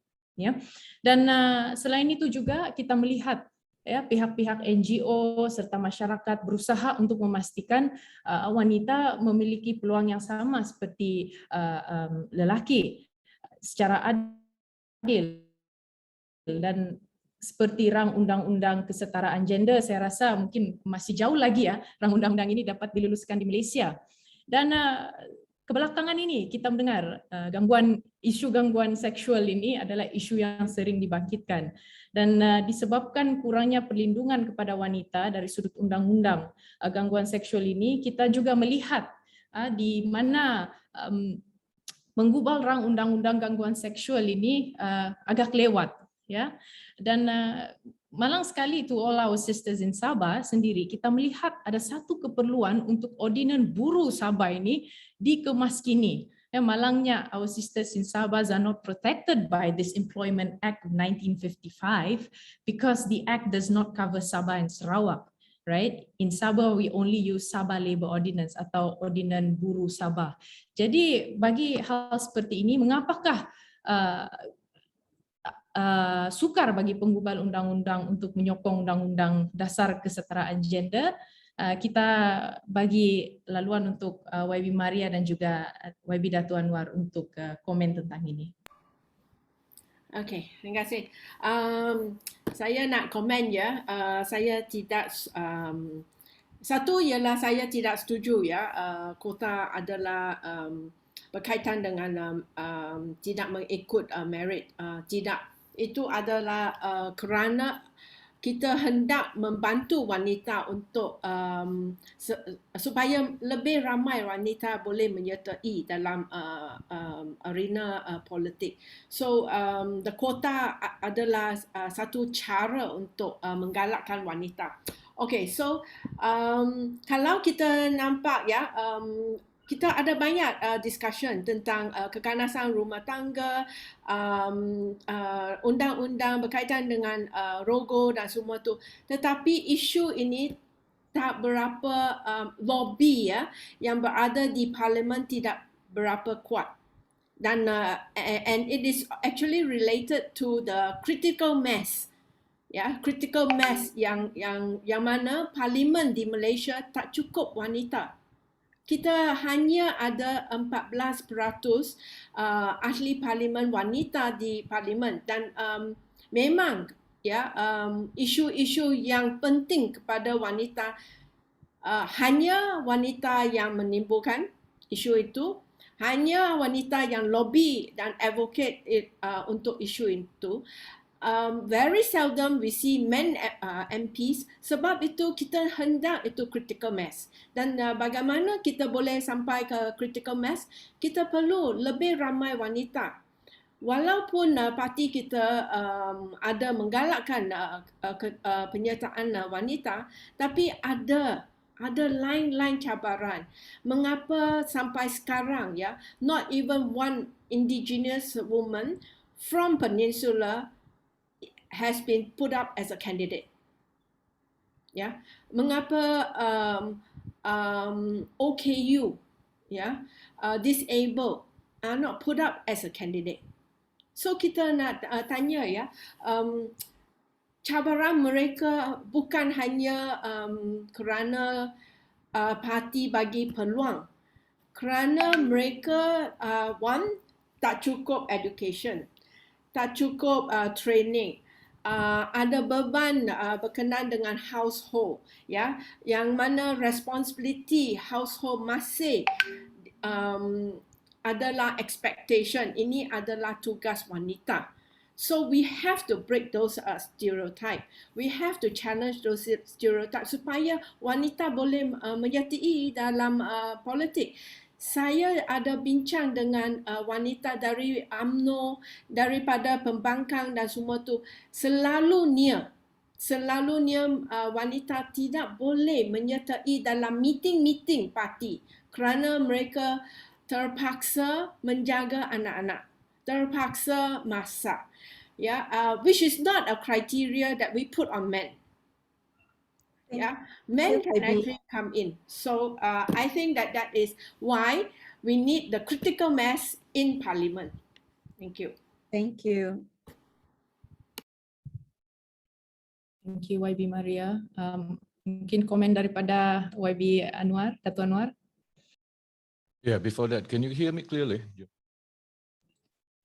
Dan selain itu juga kita melihat pihak-pihak NGO serta masyarakat berusaha untuk memastikan wanita memiliki peluang yang sama seperti lelaki. secara adil. Dan seperti rang undang-undang kesetaraan gender, saya rasa mungkin masih jauh lagi ya rang undang-undang ini dapat diluluskan di Malaysia. Dan kebelakangan ini kita mendengar isu gangguan seksual ini adalah isu yang sering dibangkitkan, dan disebabkan kurangnya perlindungan kepada wanita dari sudut undang-undang gangguan seksual ini, kita juga melihat di mana menggubal rang undang-undang gangguan seksual ini agak lewat, ya. Dan malang sekali to all our sisters in Sabah sendiri, kita melihat ada satu keperluan untuk ordinan buruh Sabah ini dikemaskini. Malangnya our sisters in Sabah are not protected by this Employment Act of 1955 because the act does not cover Sabah and Sarawak. Right? In Sabah we only use Sabah Labour Ordinance atau Ordinan Buruh Sabah. Jadi bagi hal seperti ini, mengapakah sukar bagi penggubal undang-undang untuk menyokong undang-undang dasar kesetaraan gender? Kita bagi laluan untuk YB Maria dan juga YB Dato' Anwar untuk komen tentang ini. Okey, terima kasih. Saya nak komen ya. Saya tidak satu ialah saya tidak setuju ya kota adalah berkaitan dengan tidak mengikut merit. Tidak. Itu adalah kerana kita hendak membantu wanita untuk supaya lebih ramai wanita boleh menyertai dalam arena politik. So the quota adalah satu cara untuk menggalakkan wanita. Okay, so kalau kita nampak ya, kita ada banyak discussion tentang keganasan rumah tangga, undang-undang berkaitan dengan rogo dan semua tu. Tetapi isu ini tak berapa lobby ya yang berada di parlimen tidak berapa kuat. Dan and it is actually related to the critical mass. Ya, critical mass yang mana parlimen di Malaysia tak cukup wanita. Kita hanya ada 14% ahli parlimen wanita di parlimen, dan memang ya isu-isu yang penting kepada wanita hanya wanita yang menimbulkan isu itu, hanya wanita yang lobby dan advocate untuk isu itu. Very seldom we see men MPs, sebab itu kita hendak itu critical mass. Dan bagaimana kita boleh sampai ke critical mass? Kita perlu lebih ramai wanita. Walaupun parti kita ada menggalakkan penyertaan wanita, tapi ada lain-lain cabaran. Mengapa sampai sekarang ya, not even one indigenous woman from Peninsula has been put up as a candidate. Ya, mengapa OKU, ya, disabled are not put up as a candidate? So kita nak tanya ya, cabaran mereka bukan hanya kerana parti bagi peluang, kerana mereka tak cukup education, tak cukup training. Ada beban berkenaan dengan household, ya, yang mana responsibility household masih adalah expectation. Ini adalah tugas wanita. So we have to break those stereotype. We have to challenge those stereotypes supaya wanita boleh menyertai dalam politik. Saya ada bincang dengan wanita dari UMNO, daripada pembangkang dan semua tu. Selalunya wanita tidak boleh menyertai dalam meeting-meeting parti kerana mereka terpaksa menjaga anak-anak, terpaksa masak. Which is not a criteria that we put on men. Yeah, men can actually come in. So I think that is why we need the critical mass in parliament. Thank you. Thank you. Thank you YB Maria. Mungkin komen daripada YB Anwar, Dato' Anwar. Yeah, before that, can you hear me clearly?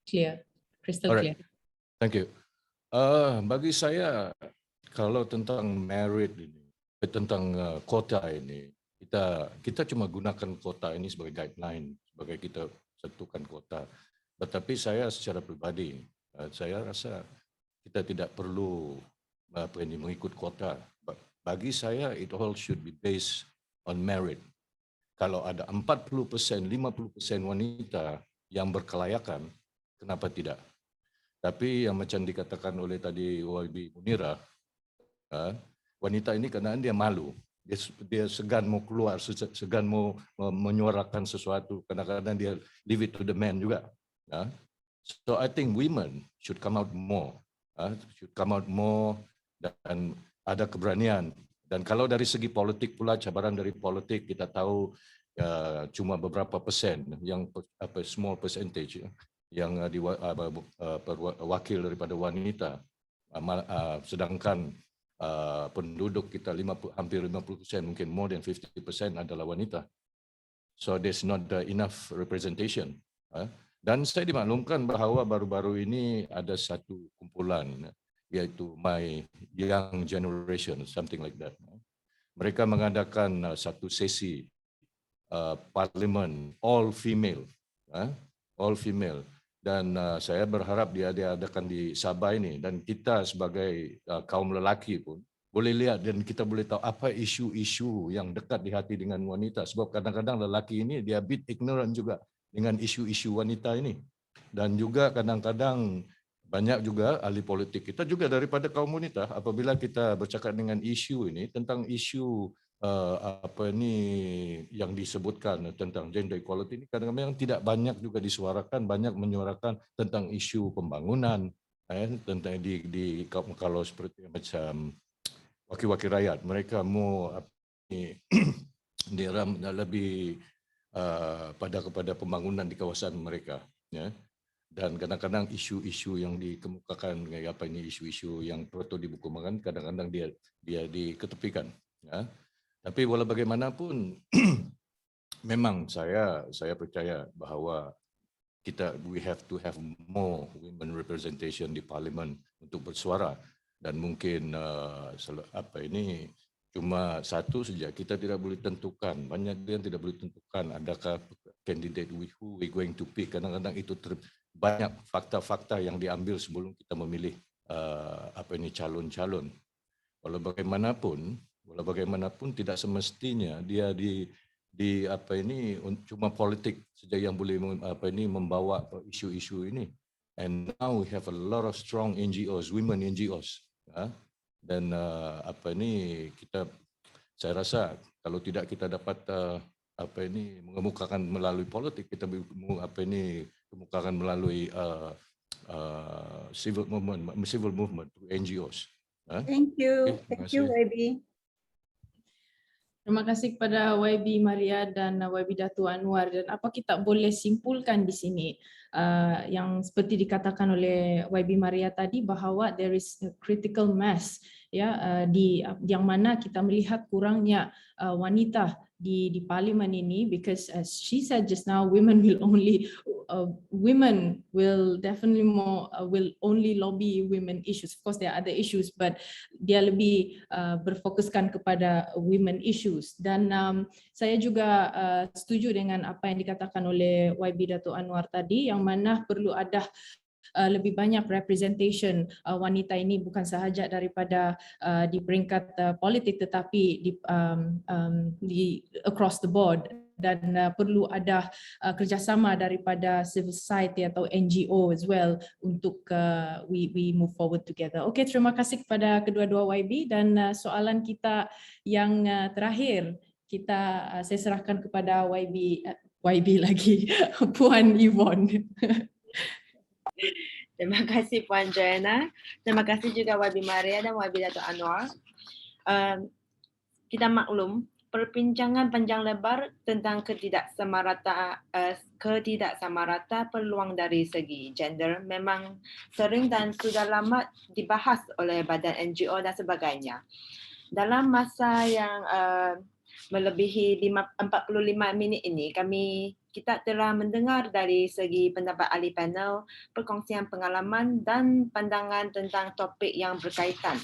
Clear, crystal Alright. clear. Thank you. Bagi saya, kalau tentang merit ini, tentang kota ini, kita cuma gunakan kota ini sebagai guideline, sebagai kita tentukan kota. Tetapi saya secara pribadi, saya rasa kita tidak perlu mengikut kota. Bagi saya, it all should be based on merit. Kalau ada 40%, 50% wanita yang berkelayakan, kenapa tidak? Tapi yang macam dikatakan oleh tadi YB Munira, wanita ini kadang dia malu. Dia segan mau keluar, segan mau menyuarakan sesuatu. Kadang-kadang dia leave it to the man juga. So I think women should come out more. Dan ada keberanian. Dan kalau dari segi politik pula, cabaran dari politik kita tahu cuma beberapa persen, yang small percentage yang wakil daripada wanita, sedangkan penduduk kita hampir 50%, mungkin more than 50% adalah wanita. So there's not enough representation. Dan saya dimaklumkan bahawa baru-baru ini ada satu kumpulan, iaitu My Young Generation, something like that. Mereka mengadakan satu sesi parlimen all female, dan saya berharap dia diadakan di Sabah ini, dan kita sebagai kaum lelaki pun boleh lihat dan kita boleh tahu apa isu-isu yang dekat di hati dengan wanita, sebab kadang-kadang lelaki ini dia bit ignorant juga dengan isu-isu wanita ini. Dan juga kadang-kadang banyak juga ahli politik kita juga daripada kaum wanita, apabila kita bercakap dengan isu ini tentang isu yang disebutkan tentang gender equality ini, kadang-kadang tidak banyak juga disuarakan, banyak menyuarakan tentang isu pembangunan, tentang kalau seperti macam wakil-wakil rakyat, mereka mau lebih kepada pembangunan di kawasan mereka, ya. Dan kadang-kadang isu-isu yang dikemukakan, isu-isu yang perlu dibukukan, kadang-kadang dia diketepikan, ya. Tapi walau bagaimanapun, memang saya percaya bahawa we have to have more women representation di parlimen untuk bersuara. Dan mungkin cuma satu saja, kita tidak boleh tentukan, banyak yang tidak boleh tentukan adakah candidate who we going to pick. Kadang-kadang itu banyak fakta-fakta yang diambil sebelum kita memilih calon-calon. Walau bagaimanapun tidak semestinya dia cuma politik saja yang boleh membawa isu-isu ini. And now we have a lot of strong NGOs, women NGOs. Dan saya rasa kalau tidak kita dapat mengemukakan melalui politik, kita kemukakan melalui civil movement, NGOs. Thank you. Okay, Thank you, YB. Terima kasih kepada YB Maria dan YB Datuk Anwar. Dan apa kita boleh simpulkan di sini yang seperti dikatakan oleh YB Maria tadi, bahawa there is a critical mass, ya, yang mana kita melihat kurangnya wanita di parlimen ini, because as she said just now, women will definitely will only lobby women issues. Of course there are other issues, but dia lebih berfokuskan kepada women issues. Dan saya juga setuju dengan apa yang dikatakan oleh YB Datuk Anwar tadi, yang mana perlu ada lebih banyak representation wanita ini, bukan sahaja daripada di peringkat politik, tetapi di across the board. Dan perlu ada kerjasama daripada civil society atau NGO as well untuk we move forward together. Okay, terima kasih kepada kedua-dua YB. Dan soalan kita yang terakhir, saya serahkan kepada YB lagi, Puan Yvonne. Terima kasih Puan Joanna. Terima kasih juga YB Maria dan YB Datuk Anwar. Kita maklum perbincangan panjang lebar tentang ketidaksamarata peluang dari segi gender memang sering dan sudah lama dibahas oleh badan NGO dan sebagainya. Dalam masa yang melebihi 45 minit ini, kami kita telah mendengar dari segi pendapat ahli panel, perkongsian pengalaman dan pandangan tentang topik yang berkaitan.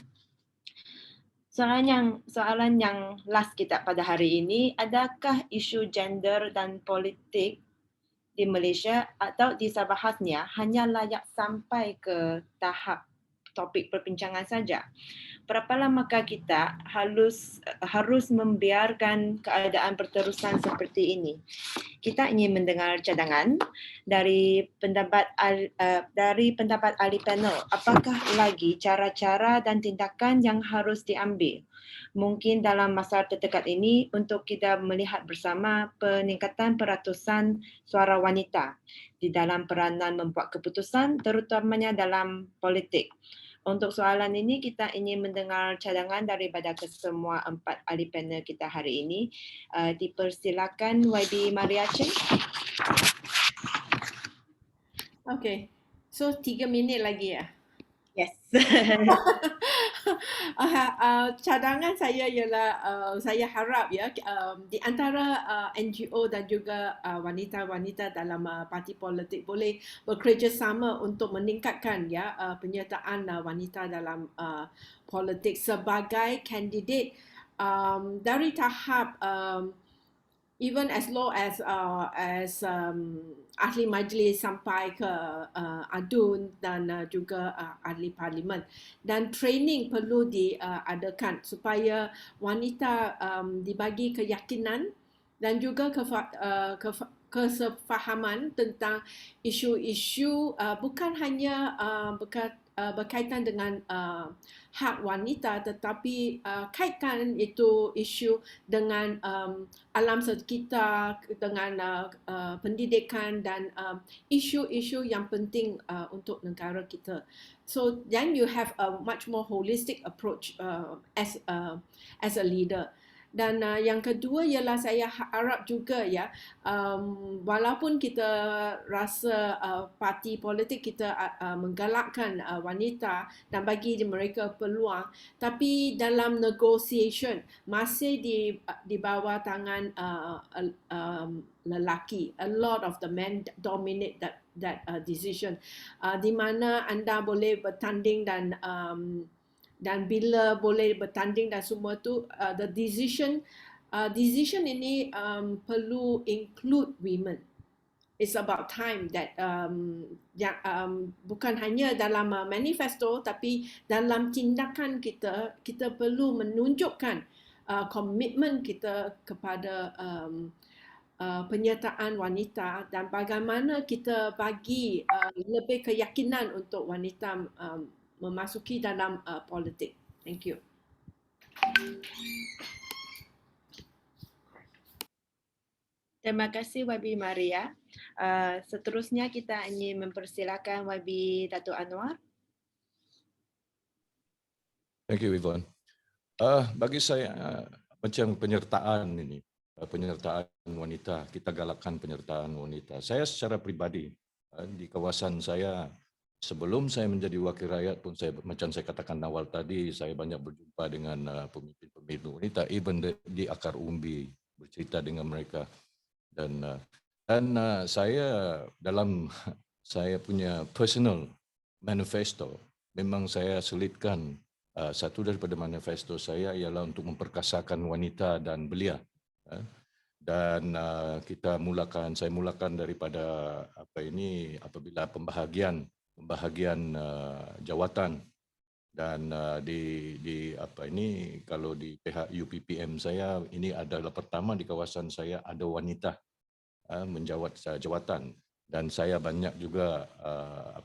Soalan yang last kita pada hari ini, adakah isu gender dan politik di Malaysia atau di Sabah khasnya hanya layak sampai ke tahap topik perbincangan saja? Berapa lamakah kita harus membiarkan keadaan berterusan seperti ini? Kita ingin mendengar cadangan dari pendapat ahli panel. Apakah lagi cara-cara dan tindakan yang harus diambil? Mungkin dalam masa terdekat ini untuk kita melihat bersama peningkatan peratusan suara wanita di dalam peranan membuat keputusan, terutamanya dalam politik. Untuk soalan ini, kita ingin mendengar cadangan daripada kesemua 4 ahli panel kita hari ini. Dipersilakan YB Maria Cheng. Okay, so 3 minit lagi ya? Yes. Cadangan saya ialah saya harap ya di antara NGO dan juga wanita-wanita dalam parti politik boleh bekerjasama untuk meningkatkan ya penyertaan wanita dalam politik sebagai kandidat dari tahap even as low as ahli majlis sampai ke adun dan juga ahli parlimen, dan training perlu diadakan supaya wanita dibagi keyakinan dan juga kesefahaman tentang isu-isu bukan hanya berkaitan dengan hak wanita, tetapi kaitkan itu isu dengan alam sekitar, dengan pendidikan dan isu-isu yang penting untuk negara kita. So then you have a much more holistic approach as a leader. Dan yang kedua ialah saya harap juga ya, walaupun kita rasa parti politik kita menggalakkan wanita dan bagi mereka peluang, tapi dalam negotiation masih di bawah tangan lelaki. A lot of the men dominate that decision, di mana anda boleh bertanding dan bila boleh bertanding dan semua tu, the decision ini perlu include women. It's about time that bukan hanya dalam manifesto tapi dalam tindakan kita perlu menunjukkan komitmen kita kepada penyertaan wanita dan bagaimana kita bagi lebih keyakinan untuk wanita memasuki dalam politik. Thank you. Terima kasih YB Maria. Seterusnya kita ingin mempersilakan YB Datuk Anwar. Thank you, Yvonne. Bagi saya macam penyertaan ini, penyertaan wanita, kita galakkan penyertaan wanita. Saya secara pribadi di kawasan saya, sebelum saya menjadi wakil rakyat pun macam saya katakan awal tadi, saya banyak berjumpa dengan pemimpin-pemimpin wanita, even di akar umbi, bercerita dengan mereka. Dan saya dalam saya punya personal manifesto, memang saya selitkan satu daripada manifesto saya ialah untuk memperkasakan wanita dan belia. Dan saya mulakan daripada apabila pembahagian jawatan, dan kalau di pihak UPPM saya ini adalah pertama di kawasan saya ada wanita menjawat jawatan, dan saya banyak juga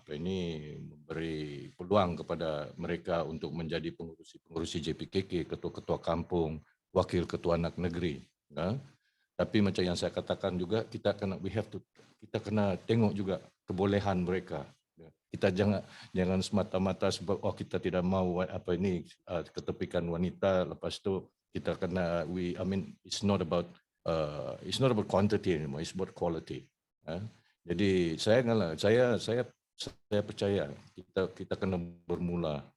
memberi peluang kepada mereka untuk menjadi pengurusi JPKK, ketua-ketua kampung, wakil ketua anak negeri. Tapi macam yang saya katakan juga, kita kena tengok juga kebolehan mereka. Kita jangan semata-mata sebab kita tidak mau ketepikan wanita, lepas tu kita kena it's not about quantity anymore, it's about quality. Jadi saya percaya kita kena bermula,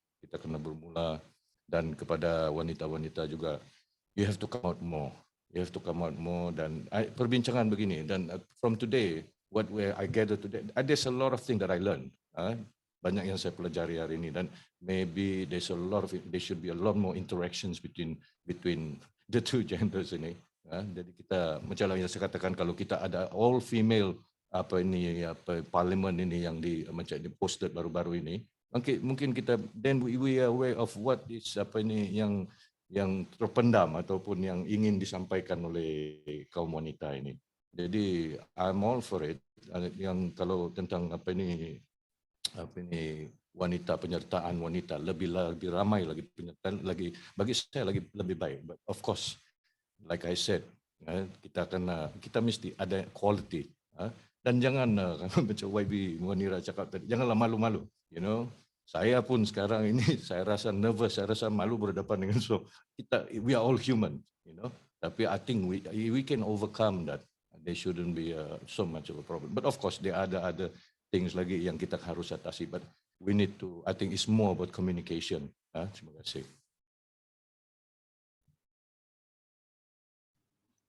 dan kepada wanita-wanita juga, you have to come out more. You have to come out more. Dan perbincangan begini, dan from today, where I gather today, there's a lot of things that I learned. Banyak yang saya pelajari hari ini, dan maybe there should be a lot more interactions between the two genders ini. Jadi kita, macam yang saya katakan, kalau kita ada all female parliament ini yang macam di posted baru-baru ini, mungkin kita then we are aware of what is yang terpendam ataupun yang ingin disampaikan oleh kaum wanita ini. Jadi I'm all for it. Yang kalau tentang wanita, penyertaan wanita, lebih ramai lagi penyertaan, bagi saya lagi lebih baik. But of course, like I said, kita mesti ada quality. Dan jangan macam YB Munira cakap tadi, janganlah malu-malu. Saya pun sekarang ini saya rasa nervous, saya rasa malu berhadapan dengan we are all human, Tapi I think we can overcome that. There shouldn't be so much of a problem. But of course, there are other things lagi yang kita harus atasi. But we need to, I think it's more about communication. Terima kasih.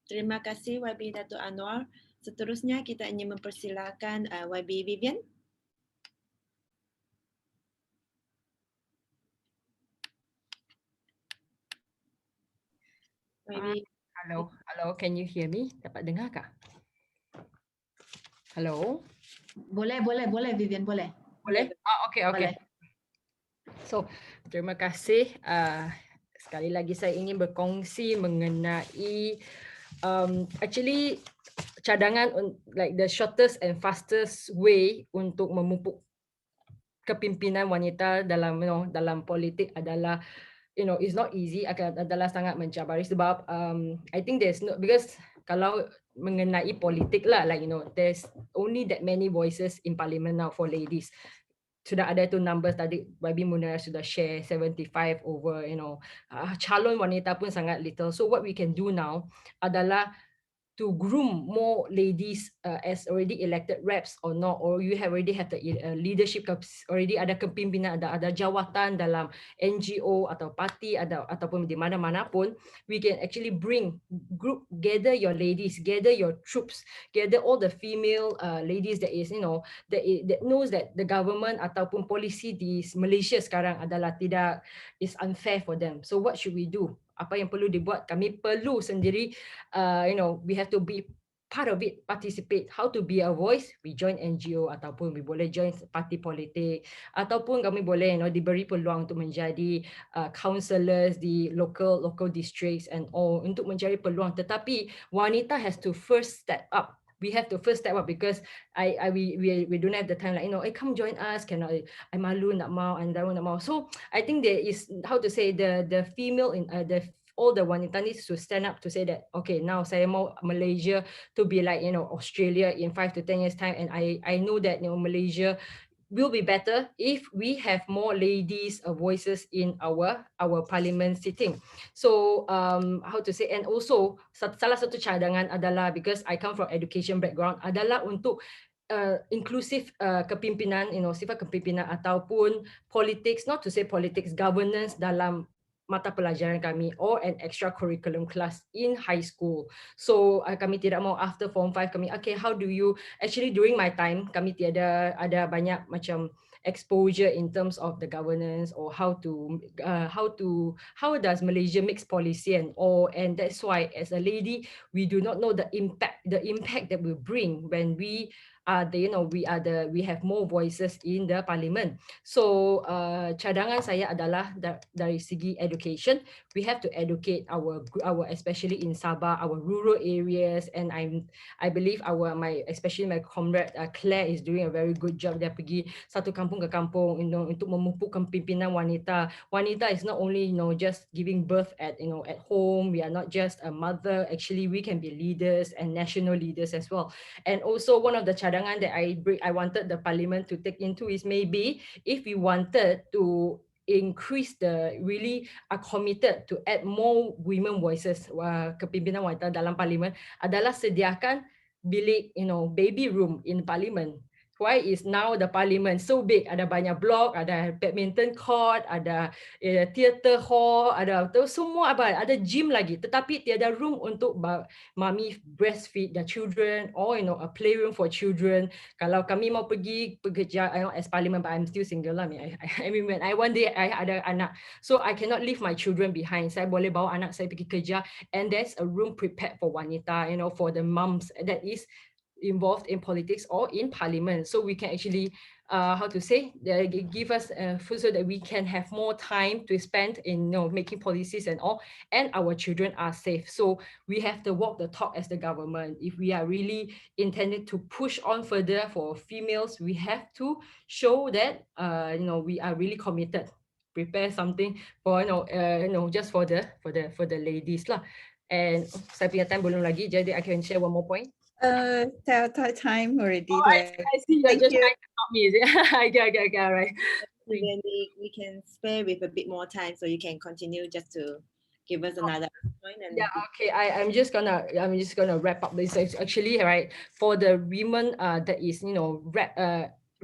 Terima kasih YB Datuk Anwar. Seterusnya kita ingin mempersilakan YB Vivian. Hello, can you hear me? Dapat dengar kah? Hello? Boleh Vivian, boleh. Boleh? Okay. Boleh. So, terima kasih. Sekali lagi saya ingin berkongsi mengenai actually cadangan like the shortest and fastest way untuk memupuk kepimpinan wanita dalam politik adalah it's not easy, adalah sangat mencabari sebab I think there's no, because kalau mengenai politik lah, there's only that many voices in parliament now for ladies. Sudah ada tu numbers tadi, YB Munira sudah share 75 over, calon wanita pun sangat little. So what we can do now adalah to groom more ladies as already elected reps or not, or you have already have the leadership, already ada kepimpinan, ada jawatan dalam NGO atau parti ataupun di mana-mana pun, we can actually gather your ladies, gather your troops, gather all the female ladies that is that knows that the government ataupun polisi di Malaysia sekarang adalah is unfair for them. So what should we do? Apa yang perlu dibuat? Kami perlu sendiri, we have to be part of it, participate. How to be a voice? We join NGO ataupun we boleh join parti politik, ataupun kami boleh diberi peluang untuk menjadi councillors di local districts and all, untuk mencari peluang. Tetapi wanita has to first step up. We have to first step up because we don't have the time come join us, cannot, I malu nak mau, and nak mau. So I think there is, how to say, the female in all the wanita needs to stand up to say that okay, now saya mau Malaysia to be like Australia in 5 to 10 years time, and I know that Malaysia will be better if we have more ladies voices in our parliament sitting. So how to say, and also salah satu cadangan adalah, because I come from education background, adalah untuk inclusive kepimpinan, sifat kepimpinan ataupun politics, not to say politics, governance dalam mata pelajaran kami or an extra curriculum class in high school. So kami tidak mau after form 5 kami, okay, how do you, actually during my time kami tiada ada banyak macam exposure in terms of the governance or how does Malaysia mix policy and all, and that's why as a lady we do not know the impact that we bring when we we have more voices in the parliament. So cadangan saya adalah dari segi education, we have to educate our especially in Sabah, our rural areas, and I believe especially my comrade Claire is doing a very good job. Dia pergi satu kampung ke kampung untuk memupuk kepimpinan wanita. Wanita is not only just giving birth at home. We are not just a mother. Actually, we can be leaders and national leaders as well. And also one of the cadangan that I wanted the parliament to take into is maybe if we wanted to increase are committed to add more women voices, kepimpinan wanita dalam parlimen, adalah sediakan bilik baby room in parliament. Why is now the parliament so big? Ada banyak blok, ada badminton court, ada theater hall, ada semua apa, ada gym lagi. Tetapi tiada room untuk mami breastfeed the children, or a playroom for children. Kalau kami mau pergi bekerja, as parliament, but I'm still single lah. I mean, when I one day I ada anak, so I cannot leave my children behind. Saya boleh bawa anak saya pergi kerja, and there's a room prepared for wanita, for the mums that is involved in politics or in parliament, so we can actually give us so that we can have more time to spend in making policies and all, and our children are safe. So we have to walk the talk as the government. If we are really intended to push on further for females, we have to show that we are really committed. Prepare something for just for the ladies lah. And saya punya time belum lagi, jadi I can share one more point. Time already. Oh, I see. You're just trying to stop me. Is it? Okay, right. Then we can spare with a bit more time, so you can continue just to give us another point. And yeah, okay. I'm just gonna wrap up this. Actually, right, for the women that is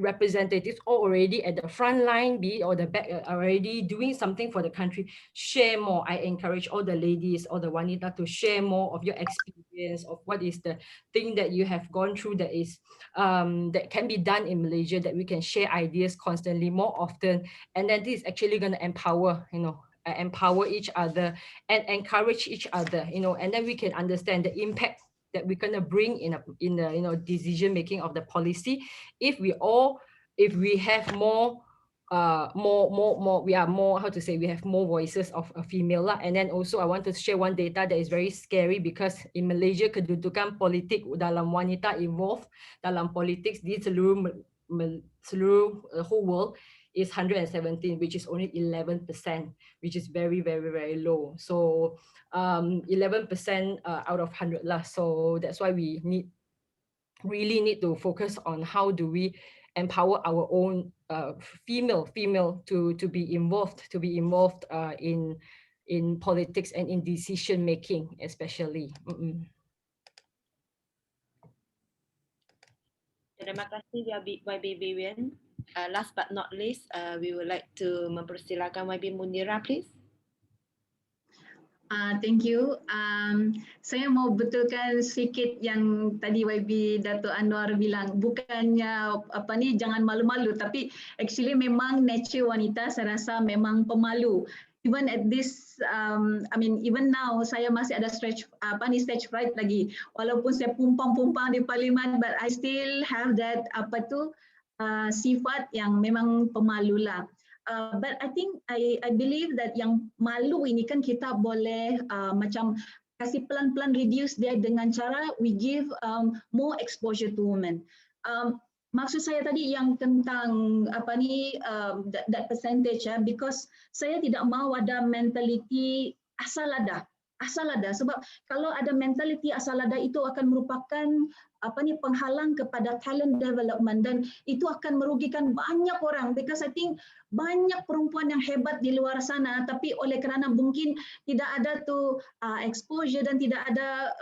representatives already at the front line, or the back, already doing something for the country, share more. I encourage all the ladies or the wanita to share more of your experience of what is the thing that you have gone through that is that can be done in Malaysia, that we can share ideas constantly more often, and then this is actually going to empower each other and encourage each other, and then we can understand the impact that we're going to bring in the decision making of the policy. If we have more we are more, we have more voices of a female lah. And then also I want to share one data that is very scary, because in Malaysia kedudukan politik dalam wanita involved dalam politics di seluruh whole world is 117, which is only 11%, which is very, very, very low. So 11% out of 100 lah. So that's why we really need to focus on how do we empower our own female to be involved in politics and in decision making, especially. Terima kasih YB Wien. Last but not least, we would like to mempersilakan YB Munira, please. Thank you. Saya mau betulkan sedikit yang tadi YB Dato' Anwar bilang, bukannya jangan malu-malu, tapi actually memang nature wanita saya rasa memang pemalu. Even at this, even now saya masih ada stage fright lagi. Walaupun saya pumpang-pumpang di parlimen, but I still have that sifat yang memang pemalu lah. But I think I believe that yang malu ini kan kita boleh macam kasih pelan-pelan reduce dia dengan cara we give more exposure to women. Maksud saya tadi yang tentang that percentage because saya tidak mau ada mentality asal ada. Sebab kalau ada mentality asal ada itu akan merupakan penghalang kepada talent development, dan itu akan merugikan banyak orang, because I think banyak perempuan yang hebat di luar sana, tapi oleh kerana mungkin tidak ada tu exposure dan tidak ada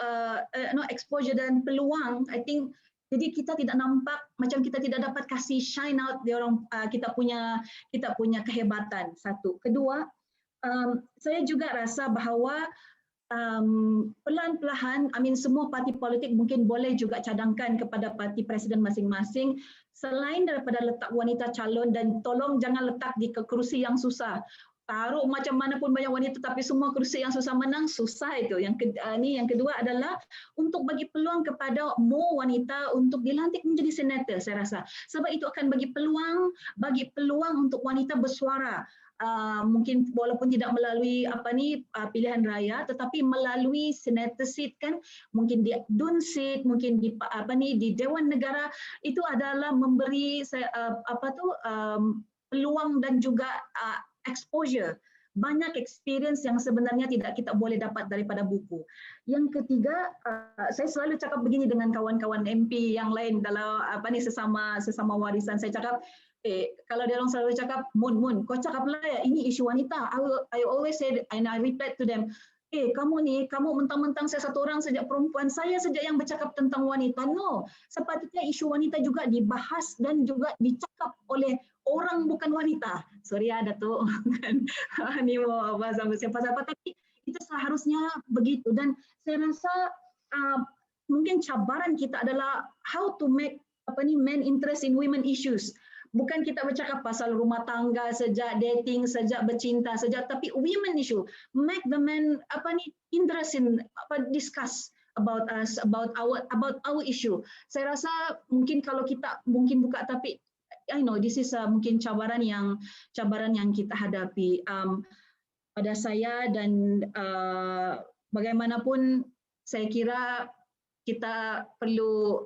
exposure dan peluang, I think jadi kita tidak nampak, macam kita tidak dapat kasih shine out di orang kita punya kehebatan. Satu. Kedua, saya juga rasa bahawa pelan-pelan, semua parti politik mungkin boleh juga cadangkan kepada parti presiden masing-masing, selain daripada letak wanita calon, dan tolong jangan letak di kerusi yang susah. Taruh macam mana pun banyak wanita, tapi semua kerusi yang susah menang, susah itu. Yang kedua adalah untuk bagi peluang kepada more wanita untuk dilantik menjadi senator, saya rasa. Sebab itu akan bagi peluang untuk wanita bersuara. Mungkin walaupun tidak melalui pilihan raya, tetapi melalui senator seat kan, mungkin di DUN seat, mungkin di Dewan Negara, itu adalah memberi peluang dan juga exposure, banyak experience yang sebenarnya tidak kita boleh dapat daripada buku. Yang ketiga, saya selalu cakap begini dengan kawan-kawan MP yang lain dalam sesama warisan. Saya cakap, kalau dia orang selalu cakap, Mun, kau cakaplah ya, ini isu wanita. I always say, and I repeat to them, kamu mentang-mentang saya satu orang sejak perempuan, saya sejak yang bercakap tentang wanita. No, sepatutnya isu wanita juga dibahas dan juga dicakap oleh orang bukan wanita. Sorry ada tuh kan ini mau bahasa siapa-siapa, tapi itu seharusnya begitu. Dan saya rasa mungkin cabaran kita adalah how to make men interest in women issues. Bukan kita bercakap pasal rumah tangga, sejak dating, sejak bercinta, sejak, tapi women issue. Make the men interest in discuss about us, about our issue. Saya rasa mungkin kalau kita mungkin buka, tapi I know this is mungkin cabaran yang kita hadapi. Pada saya dan bagaimanapun saya kira kita perlu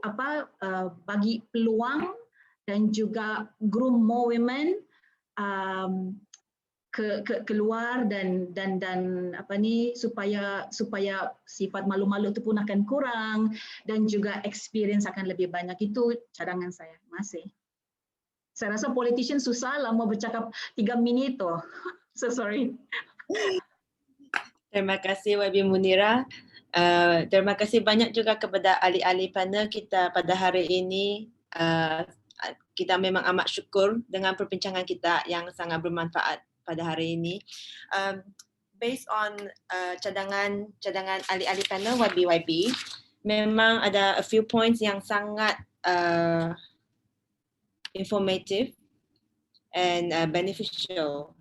bagi peluang dan juga groom more women keluar dan supaya sifat malu-malu itu pun akan kurang dan juga experience akan lebih banyak. Itu cadangan saya. Masih. Saya rasa politician susah lah mau bercakap 3 minit tuh. So sorry. Terima kasih YB Munira. Terima kasih banyak juga kepada ahli-ahli panel kita pada hari ini. Kita memang amat syukur dengan perbincangan kita yang sangat bermanfaat pada hari ini. Based on cadangan ahli-ahli panel YB, memang ada a few points yang sangat informative and beneficial.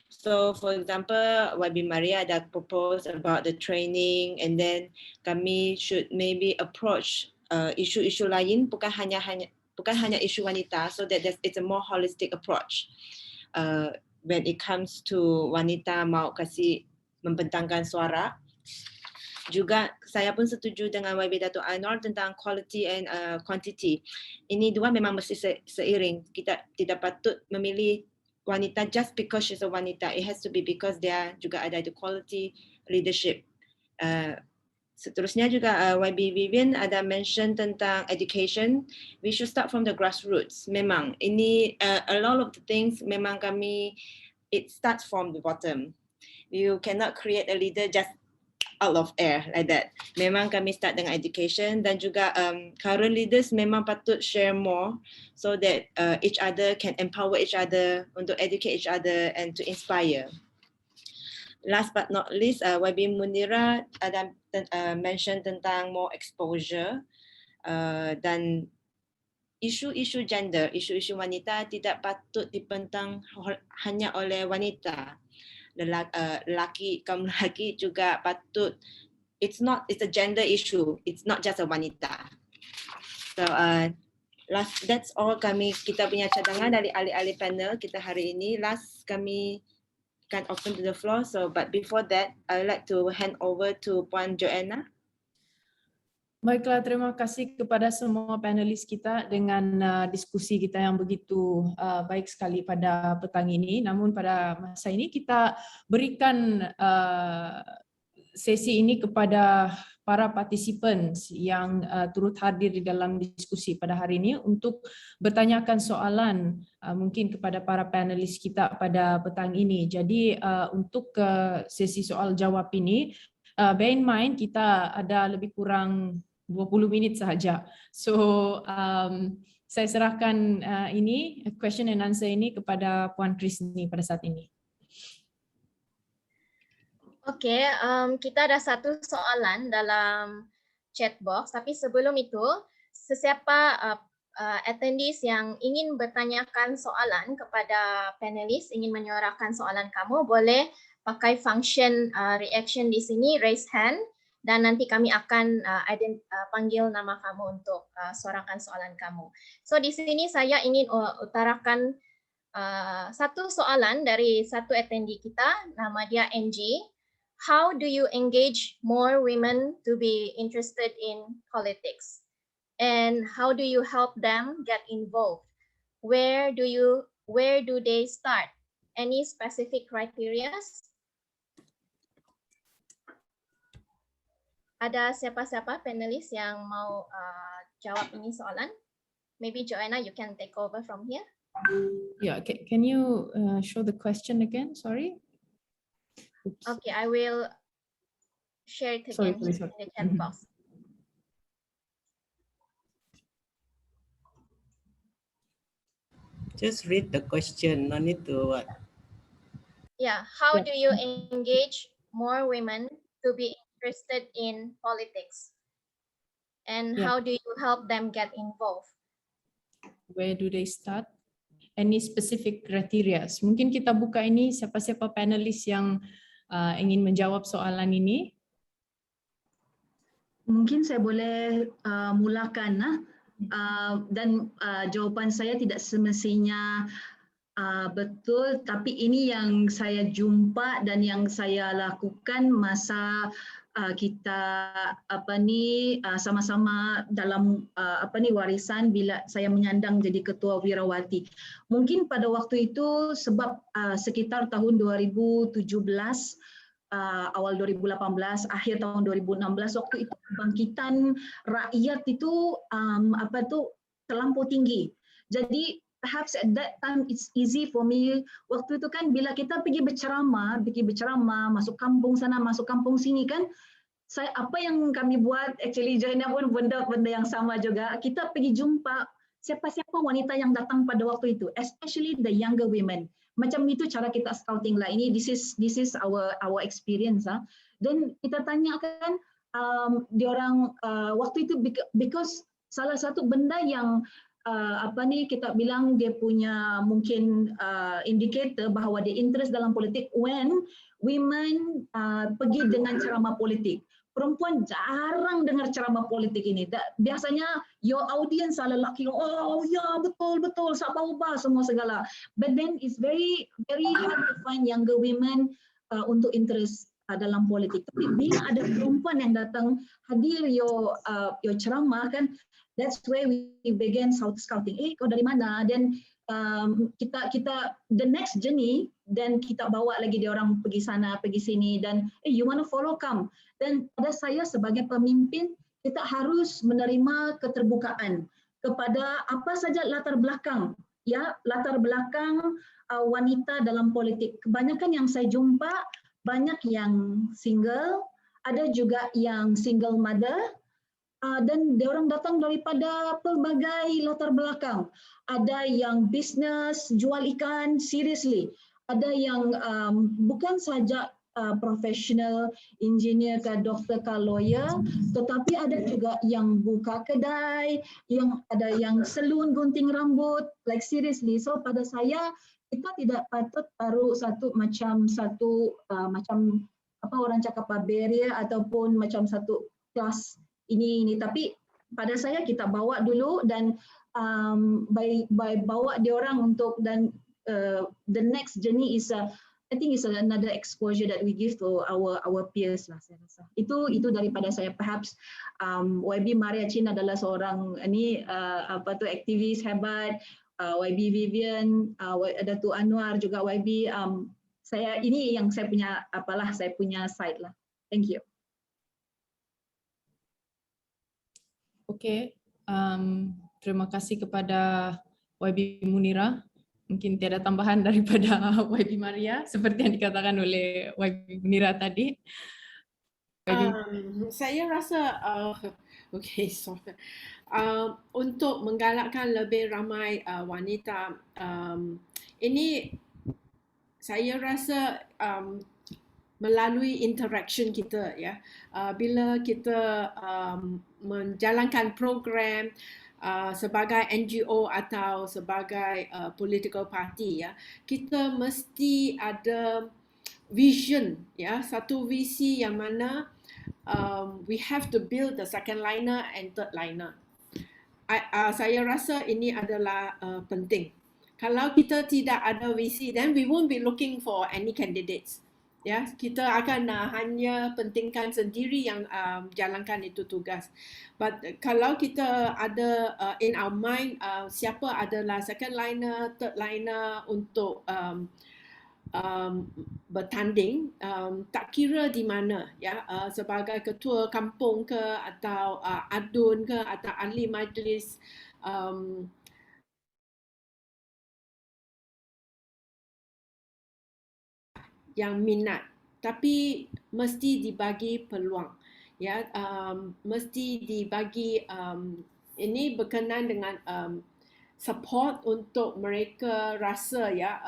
So for example, YB Maria ada propose about the training, and then kami should maybe approach isu-isu lain, bukan hanya isu wanita, so that it's a more holistic approach when it comes to wanita mau kasih membentangkan suara. Juga saya pun setuju dengan YB Dato' Ainur tentang quality and quantity. Ini dua memang mesti seiring. Kita tidak patut memilih wanita just because she's a wanita. It has to be because dia juga ada the quality leadership. Seterusnya juga YB Vivian ada mention tentang education. We should start from the grassroots. Memang ini a lot of the things memang it starts from the bottom. You cannot create a leader just out of air like that. Memang kami start dengan education, dan juga current leaders memang patut share more so that each other can empower each other untuk educate each other and to inspire. Last but not least, YB Munira ada mention tentang more exposure dan isu-isu gender, isu-isu wanita tidak patut dipentang hanya oleh wanita. Lelaki, kaum lelaki juga patut. It's a gender issue. It's not just a wanita. So that's all kita punya cadangan dari ahli-ahli panel kita hari ini. Last kami can open to the floor. So, but before that, I would like to hand over to Puan Joanna. Baiklah, terima kasih kepada semua panelis kita dengan diskusi kita yang begitu baik sekali pada petang ini. Namun pada masa ini kita berikan sesi ini kepada para participants yang turut hadir di dalam diskusi pada hari ini untuk bertanyakan soalan mungkin kepada para panelis kita pada petang ini. Jadi untuk sesi soal jawab ini, bear in mind kita ada lebih kurang 20 minit sahaja. So saya serahkan ini question and answer ini kepada Puan Krisni pada saat ini. Okey, kita ada satu soalan dalam chat box, tapi sebelum itu sesiapa attendees yang ingin bertanyakan soalan kepada panelis, ingin menyuarakan soalan kamu, boleh pakai function reaction di sini, raise hand, dan nanti kami akan panggil nama kamu untuk suarakan soalan kamu. So di sini saya ingin utarakan satu soalan dari satu attendee kita, nama dia NG. How do you engage more women to be interested in politics? And how do you help them get involved? Where do they start? Any specific criteria? Ada siapa-siapa panelis yang mau jawab ini soalan? Maybe Joanna, you can take over from here. Yeah, can you show the question again? Sorry. Okay, I will share it Sorry, again sorry. in the chat box. Just read the question, no need to what. Yeah, how Yeah. do you engage more women to be interested in politics? And Yeah. how do you help them get involved? Where do they start? Any specific criteria? Mungkin kita buka ini siapa-siapa panelis yang ingin menjawab soalan ini. Mungkin saya boleh mulakan dan jawapan saya tidak semestinya betul, tapi ini yang saya jumpa dan yang saya lakukan masa kita sama-sama dalam warisan bila saya menyandang jadi ketua Wirawati. Mungkin pada waktu itu sebab sekitar tahun 2017 awal 2018, akhir tahun 2016, waktu itu kebangkitan rakyat itu terlampau tinggi. Jadi perhaps at that time it's easy for me. Waktu itu kan bila kita pergi berceramah, masuk kampung sana, masuk kampung sini kan, apa yang kami buat, actually Joanna pun benda yang sama juga. Kita pergi jumpa siapa-siapa wanita yang datang pada waktu itu, especially the younger women. Macam itu cara kita scouting lah. Ini this is our experience Dan kita tanyakan diorang waktu itu because salah satu benda yang kita bilang dia punya mungkin indikator bahawa dia interest dalam politik when women pergi dengan ceramah politik. Perempuan jarang dengar ceramah politik ini. Biasanya your audience are lelaki, oh ya betul, sabar ubah semua segala. But then it's very hard to find younger women untuk interest dalam politik. Tapi bila ada perempuan yang datang hadir your ceramah kan, that's where we begin scouting. Kau dari mana? Dan kita the next journey, dan kita bawa lagi dia orang pergi sana, pergi sini, dan you want to follow, come. Dan pada saya sebagai pemimpin, kita harus menerima keterbukaan kepada apa saja latar belakang, latar belakang wanita dalam politik. Kebanyakan yang saya jumpa, banyak yang single, ada juga yang single mother, dan dia orang datang daripada pelbagai latar belakang. Ada yang bisnes, jual ikan, seriously. Ada yang bukan saja profesional, engineer ke doktor ke lawyer, tetapi ada juga yang buka kedai, yang ada yang salon gunting rambut, like seriously. So pada saya, kita tidak patut taruh macam apa orang cakap barrier ataupun macam satu kelas ini, tapi pada saya kita bawa dulu dan by bawa dia orang untuk, dan the next journey is I think is another exposure that we give to our peers lah, saya rasa. Itu daripada saya. Perhaps YB Maria Chin adalah seorang aktivis hebat, YB Vivian, Datuk Anwar juga YB. Saya ini yang saya punya side lah. Thank you. Okey, terima kasih kepada YB Munira. Mungkin tiada tambahan daripada YB Maria seperti yang dikatakan oleh YB Munira tadi. Saya rasa untuk menggalakkan lebih ramai wanita, ini saya rasa melalui interaction kita, bila kita menjalankan program sebagai NGO atau sebagai political party, kita mesti ada vision, satu visi yang mana we have to build the second liner and third liner. Saya rasa ini adalah penting. Kalau kita tidak ada visi, then we won't be looking for any candidates. Kita akan hanya pentingkan sendiri yang jalankan itu tugas. But kalau kita ada in our mind siapa adalah second liner, third liner untuk bertanding, tak kira di mana, sebagai ketua kampung ke atau adun ke atau ahli majlis, yang minat tapi mesti dibagi peluang, ya, mesti dibagi ini berkenaan dengan support untuk mereka rasa, ya,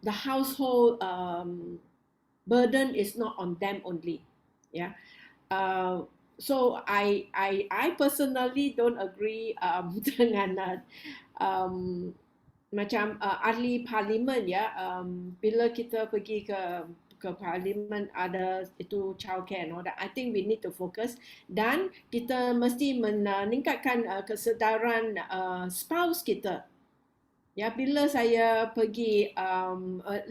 the household burden is not on them only, ya. So I personally don't agree dengan macam ahli parlimen, ya, bila kita pergi ke parlimen ada itu childcare and all that. I think we need to focus dan kita mesti meningkatkan kesedaran spouse kita. Ya, bila saya pergi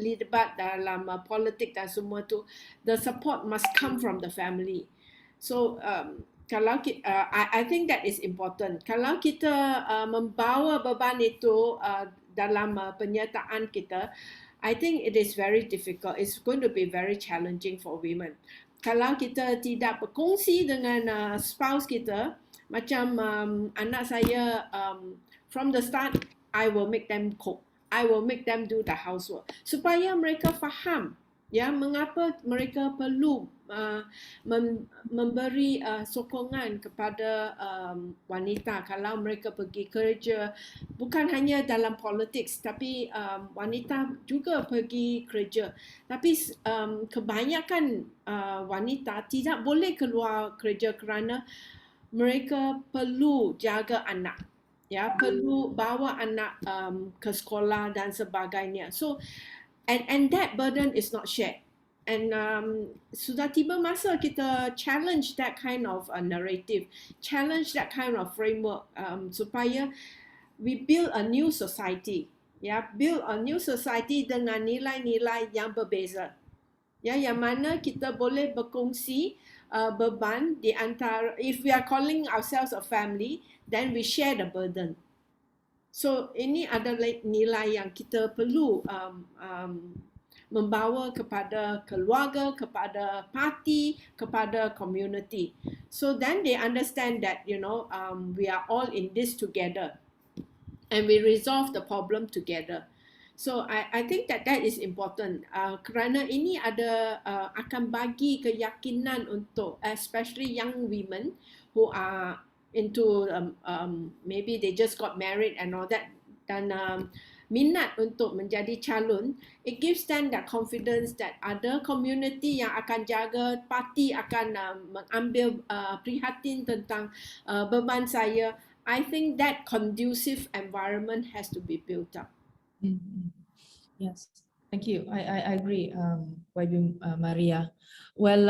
libat dalam politik dan semua tu, the support must come from the family. So kalau I think that is important. Kalau kita membawa beban itu dalam penyertaan kita, I think it is very difficult. It's going to be very challenging for women. Kalau kita tidak berkongsi dengan spouse kita, macam anak saya from the start, I will make them cook. I will make them do the housework supaya mereka faham, ya, mengapa mereka perlu memberi sokongan kepada wanita kalau mereka pergi kerja, bukan hanya dalam politik, tapi wanita juga pergi kerja. Tapi kebanyakan wanita tidak boleh keluar kerja kerana mereka perlu jaga anak, ya, perlu bawa anak ke sekolah dan sebagainya. So and that burden is not shared. And sudah tiba masa kita challenge that kind of narrative, challenge that kind of framework supaya we build a new society, ya, build a new society dengan nilai-nilai yang berbeza, ya, yang mana kita boleh berkongsi beban di antara, if we are calling ourselves a family, then we share the burden. So ini adalah nilai yang kita perlu membawa kepada keluarga, kepada parti, kepada community. So then they understand that, you know, we are all in this together and we resolve the problem together. So I think that is important. Kerana ini ada akan bagi keyakinan untuk especially young women who are into maybe they just got married and all that, dan minat untuk menjadi calon. It gives them that confidence that ada community yang akan jaga, parti akan mengambil prihatin tentang beban saya. I think that conducive environment has to be built up. Yes, thank you. I agree, YB Maria. Well,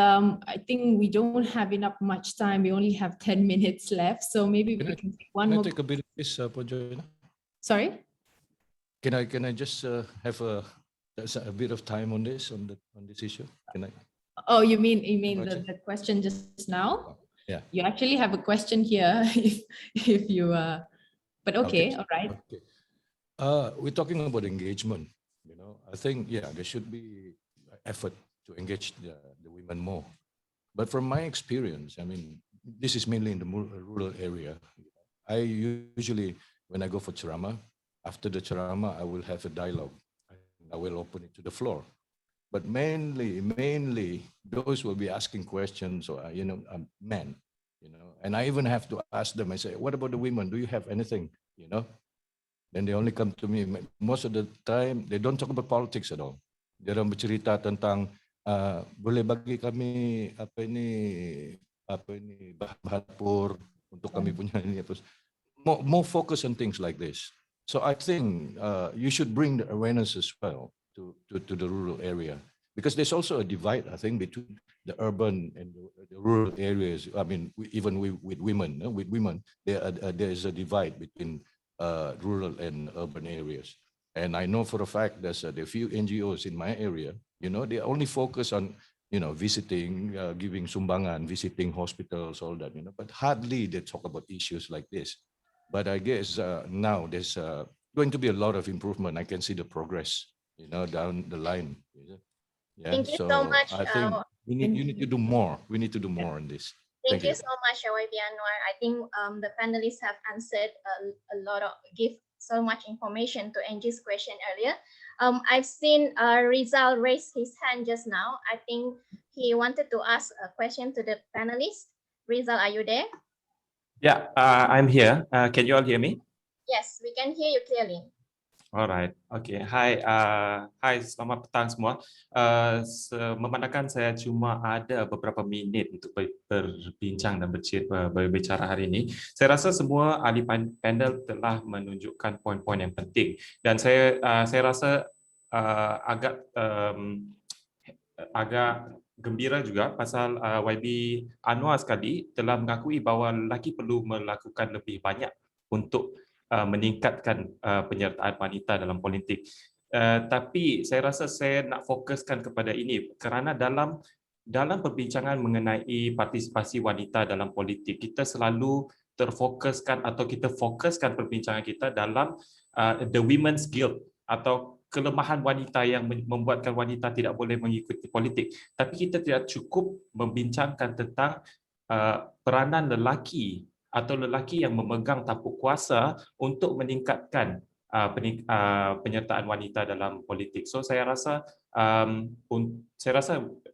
I think we don't have much time. We only have 10 minutes left, so maybe we can take one more. Can I take a bit of this, Joanna? Sorry? Can I just have a bit of time on this issue? Can I? Oh, you mean the question just now? Yeah. You actually have a question here, if you but okay, all right. Okay. We're talking about engagement. You know, I think there should be effort to engage the women more. But from my experience, I mean, this is mainly in the rural area. I usually, when I go for ceramah, after the ceramah, I will have a dialogue. I will open it to the floor. But mainly, those will be asking questions, or men, and I even have to ask them. I say, "What about the women? Do you have anything?" Then they only come to me. Most of the time, they don't talk about politics at all. Dia orang bercerita tentang boleh bagi kami apa ini bahan dapur untuk kami punya ini, terus more focus on things like this. So I think you should bring the awareness as well to the rural area, because there's also a divide, I think, between the urban and the rural areas. I mean, even with women, there is a divide between rural and urban areas. And I know for a fact there's a few NGOs in my area, they only focus on, visiting, giving sumbangan, visiting hospitals, all that, but hardly they talk about issues like this. But I guess now there's going to be a lot of improvement. I can see the progress, down the line. Yeah. Thank you so much. I think you need to do more. We need to do more on this. Thank you so much, YB Anwar. I think the panelists have answered a lot of, give so much information to Angie's question earlier. I've seen Rizal raise his hand just now. I think he wanted to ask a question to the panelists. Rizal, are you there? Yeah, I'm here. Can you all hear me? Yes, we can hear you clearly. Alright, okay. Hai, selamat petang semua. Memandangkan saya cuma ada beberapa minit untuk berbincang dan berbicara hari ini, saya rasa semua ahli panel telah menunjukkan poin-poin yang penting, dan saya rasa agak gembira juga pasal YB Anwar sekali telah mengakui bahawa lelaki perlu melakukan lebih banyak untuk meningkatkan penyertaan wanita dalam politik. Tapi saya rasa saya nak fokuskan kepada ini kerana dalam perbincangan mengenai partisipasi wanita dalam politik, kita selalu terfokuskan atau kita fokuskan perbincangan kita dalam the women's guilt atau kelemahan wanita yang membuatkan wanita tidak boleh mengikuti politik. Tapi kita tidak cukup membincangkan tentang peranan lelaki atau lelaki yang memegang tampuk kuasa untuk meningkatkan penyertaan wanita dalam politik. So saya rasa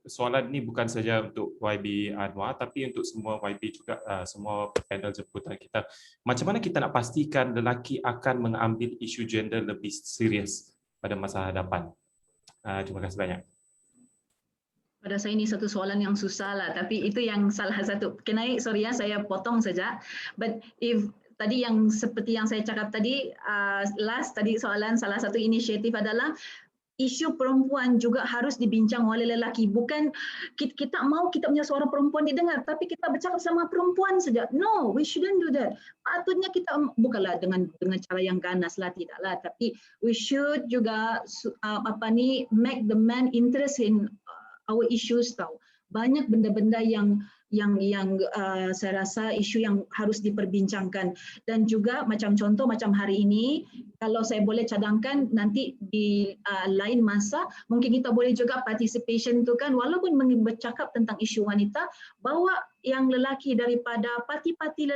soalan ini bukan saja untuk YB Anwar, tapi untuk semua YB juga, semua panel jemputan kita. Macam mana kita nak pastikan lelaki akan mengambil isu gender lebih serius pada masa hadapan? Terima kasih banyak. Pada saya ini satu soalan yang susah lah, tapi itu yang salah satu. Sorry ya, saya potong saja. But if tadi yang seperti yang saya cakap tadi, tadi soalan salah satu inisiatif adalah isu perempuan juga harus dibincang oleh lelaki. Bukan kita mau kita punya suara perempuan didengar, tapi kita bercakap sama perempuan saja. No, we shouldn't do that. Patutnya kita bukanlah dengan cara yang ganas lah, tidaklah. Tapi we should juga make the man interest in our issues tau. Banyak benda-benda yang saya rasa isu yang harus diperbincangkan, dan juga macam contoh macam hari ini, kalau saya boleh cadangkan nanti di lain masa mungkin kita boleh juga participation tu kan, walaupun bercakap tentang isu wanita, bawa yang lelaki daripada parti-parti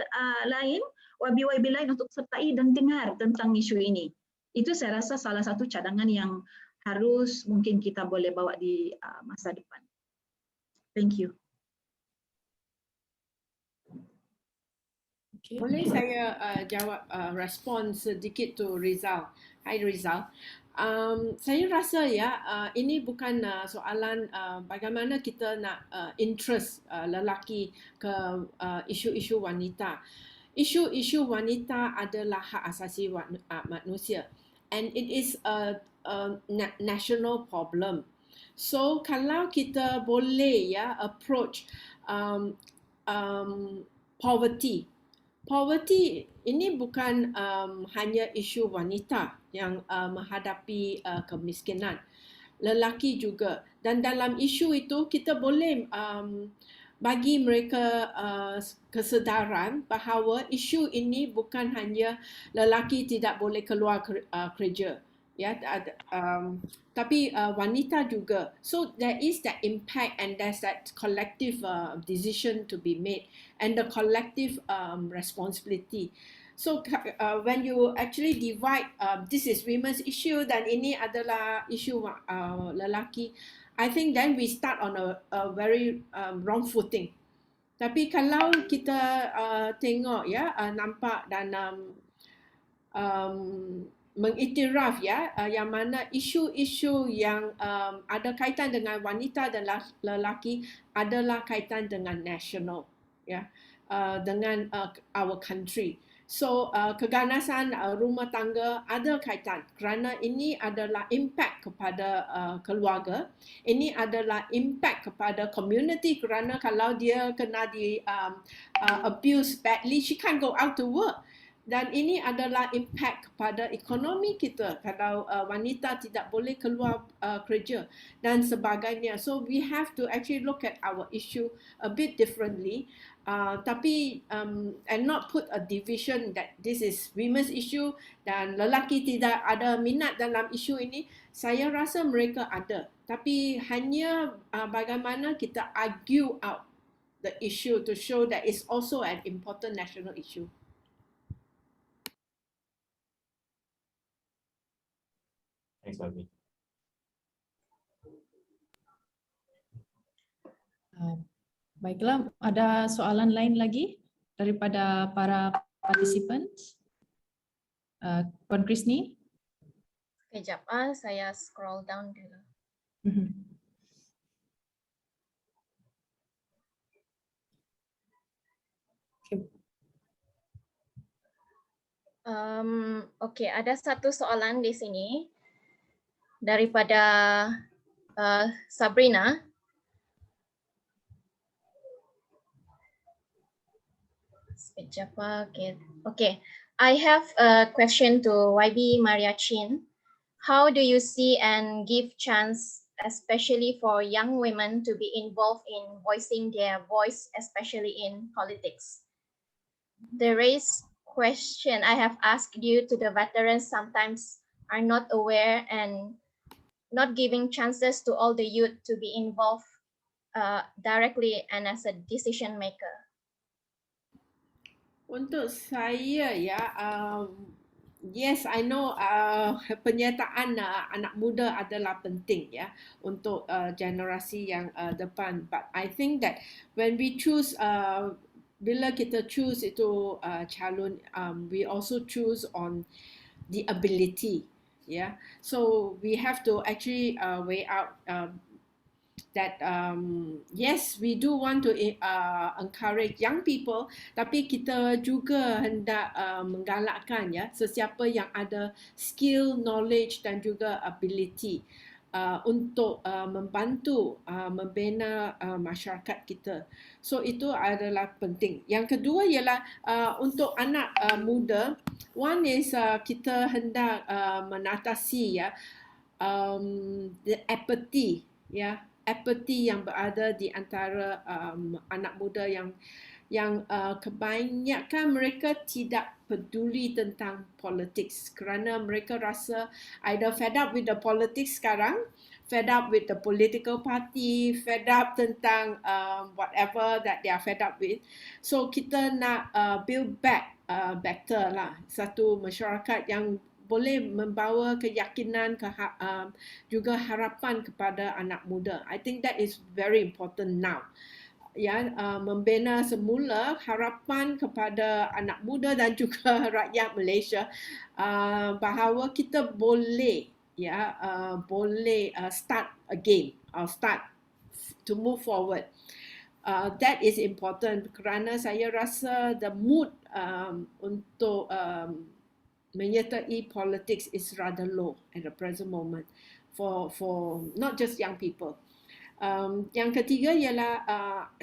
lain, YB lain untuk sertai dan dengar tentang isu ini. Itu saya rasa salah satu cadangan yang harus mungkin kita boleh bawa di masa depan. Thank you. Boleh saya jawab respon sedikit tu Rizal. Hai Rizal. Saya rasa ya ini bukan soalan bagaimana kita nak interest lelaki ke isu-isu wanita. Isu-isu wanita adalah hak asasi manusia, and it is a national problem. So kalau kita boleh ya approach poverty ini bukan hanya isu wanita yang menghadapi kemiskinan, lelaki juga. Dan dalam isu itu kita boleh bagi mereka kesedaran bahawa isu ini bukan hanya lelaki tidak boleh keluar kerja, ya, tapi wanita juga. So there is that impact, and there's that collective decision to be made, and the collective responsibility. So when you actually divide, this is women's issue dan ini adalah isu lelaki, I think then we start on a very wrong footing. Tapi kalau kita tengok ya, nampak dan mengiktiraf ya, yang mana isu-isu yang ada kaitan dengan wanita dan lelaki adalah kaitan dengan national, ya, dengan our country. So keganasan rumah tangga ada kaitan kerana ini adalah impact kepada keluarga, ini adalah impact kepada community kerana kalau dia kena di abuse badly, she can't go out to work. Dan ini adalah impact kepada ekonomi kita kalau wanita tidak boleh keluar kerja dan sebagainya. So we have to actually look at our issue a bit differently. Tapi and not put a division that this is women's issue dan lelaki tidak ada minat dalam isu ini. Saya rasa mereka ada, tapi hanya bagaimana kita argue out the issue to show that it's also an important national issue. Thanks, Bobby. Baiklah, ada soalan lain lagi daripada para participants? Puan Krisni? Kejap, saya scroll down dulu. Okey, ada satu soalan di sini daripada Sabrina. Sekejap. Okay. I have a question to YB Maria Chin. How do you see and give chance, especially for young women, to be involved in voicing their voice, especially in politics? The raised question I have asked due to the veterans sometimes are not aware and not giving chances to all the youth to be involved directly and as a decision maker. Untuk saya ya, yes, I know penyertaan anak muda adalah penting ya untuk generasi yang depan. But I think that when we choose, bila kita choose itu calon, we also choose on the ability. Yeah, so we have to actually weigh out that yes, we do want to encourage young people, tapi kita juga hendak menggalakkan ya sesiapa yang ada skill, knowledge dan juga ability untuk membantu membina masyarakat kita. So itu adalah penting. Yang kedua ialah untuk anak muda, one is kita hendak menatasi ya the apathy ya, apathy yang berada di antara anak muda yang kebanyakan mereka tidak peduli tentang politics kerana mereka rasa either fed up with the politics sekarang, fed up with the political party, fed up tentang whatever that they are fed up with. So kita nak build back better lah satu masyarakat yang boleh membawa keyakinan, juga harapan kepada anak muda. I think that is very important now. Ya, membina semula harapan kepada anak muda dan juga rakyat Malaysia bahawa kita boleh ya boleh start again, start to move forward. That is important kerana saya rasa the mood untuk menyertai politics is rather low at the present moment for not just young people. Yang ketiga ialah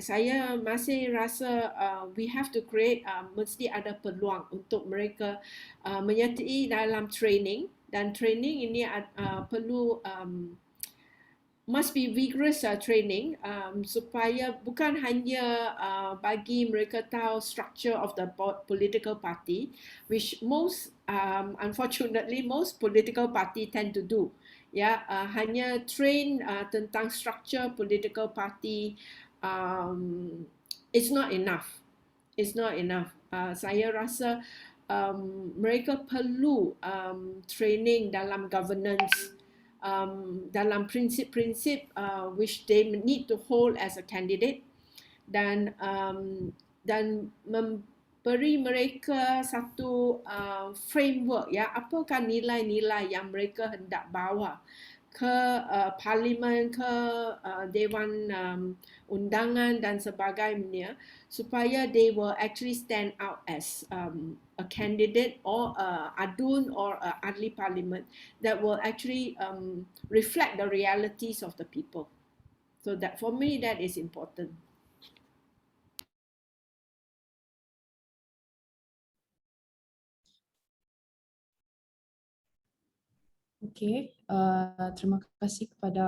saya masih rasa we have to create mesti ada peluang untuk mereka menyertai dalam training, dan training ini perlu must be vigorous training supaya bukan hanya bagi mereka tahu structure of the political party, which most unfortunately most political party tend to do. Ya, hanya train tentang structure political party it's not enough. It's not enough. Saya rasa mereka perlu training dalam governance, dalam prinsip-prinsip which they need to hold as a candidate, dan memberi mereka satu framework ya, apakah nilai-nilai yang mereka hendak bawa ke parlimen, ke dewan undangan dan sebagainya, supaya they will actually stand out as a candidate or adun or ahli parliament that will actually reflect the realities of the people. So that for me that is important. Okey, terima kasih kepada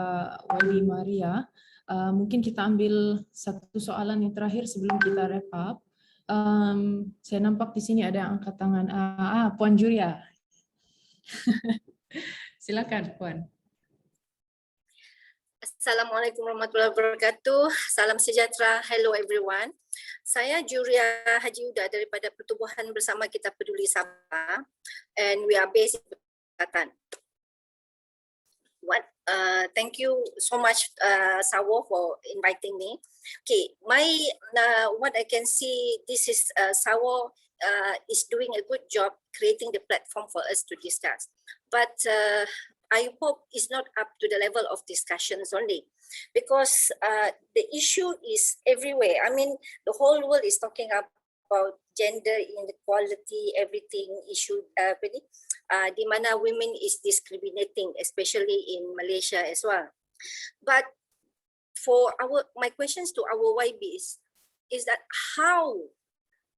YB Maria. Mungkin kita ambil satu soalan yang terakhir sebelum kita wrap up. Saya nampak di sini ada yang angkat tangan. Puan Juria. Silakan Puan. Assalamualaikum warahmatullahi wabarakatuh. Salam sejahtera. Hello everyone. Saya Juria Haji Uda daripada Pertubuhan Bersama Kita Peduli Sabah, and we are based in Kelantan. Thank you so much, Sawo, for inviting me. Okay, what I can see, this is Sawo is doing a good job creating the platform for us to discuss. But I hope it's not up to the level of discussions only, because the issue is everywhere. I mean, the whole world is talking about gender inequality, everything issue, di mana women is discriminating, especially in Malaysia as well. But for my questions to our YB is that how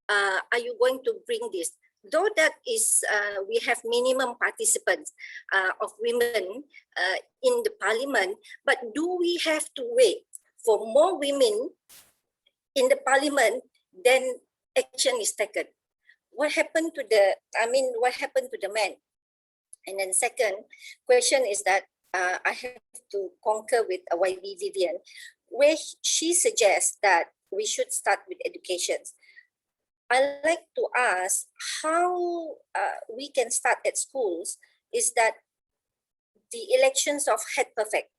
are you going to bring this? Though that is, we have minimum participants of women in the parliament, but do we have to wait for more women in the parliament then action is taken? What happened to what happened to the men? And then second question is that I have to concur with YB Vivian, where she suggests that we should start with education. I like to ask how we can start at schools is that the elections of head perfect.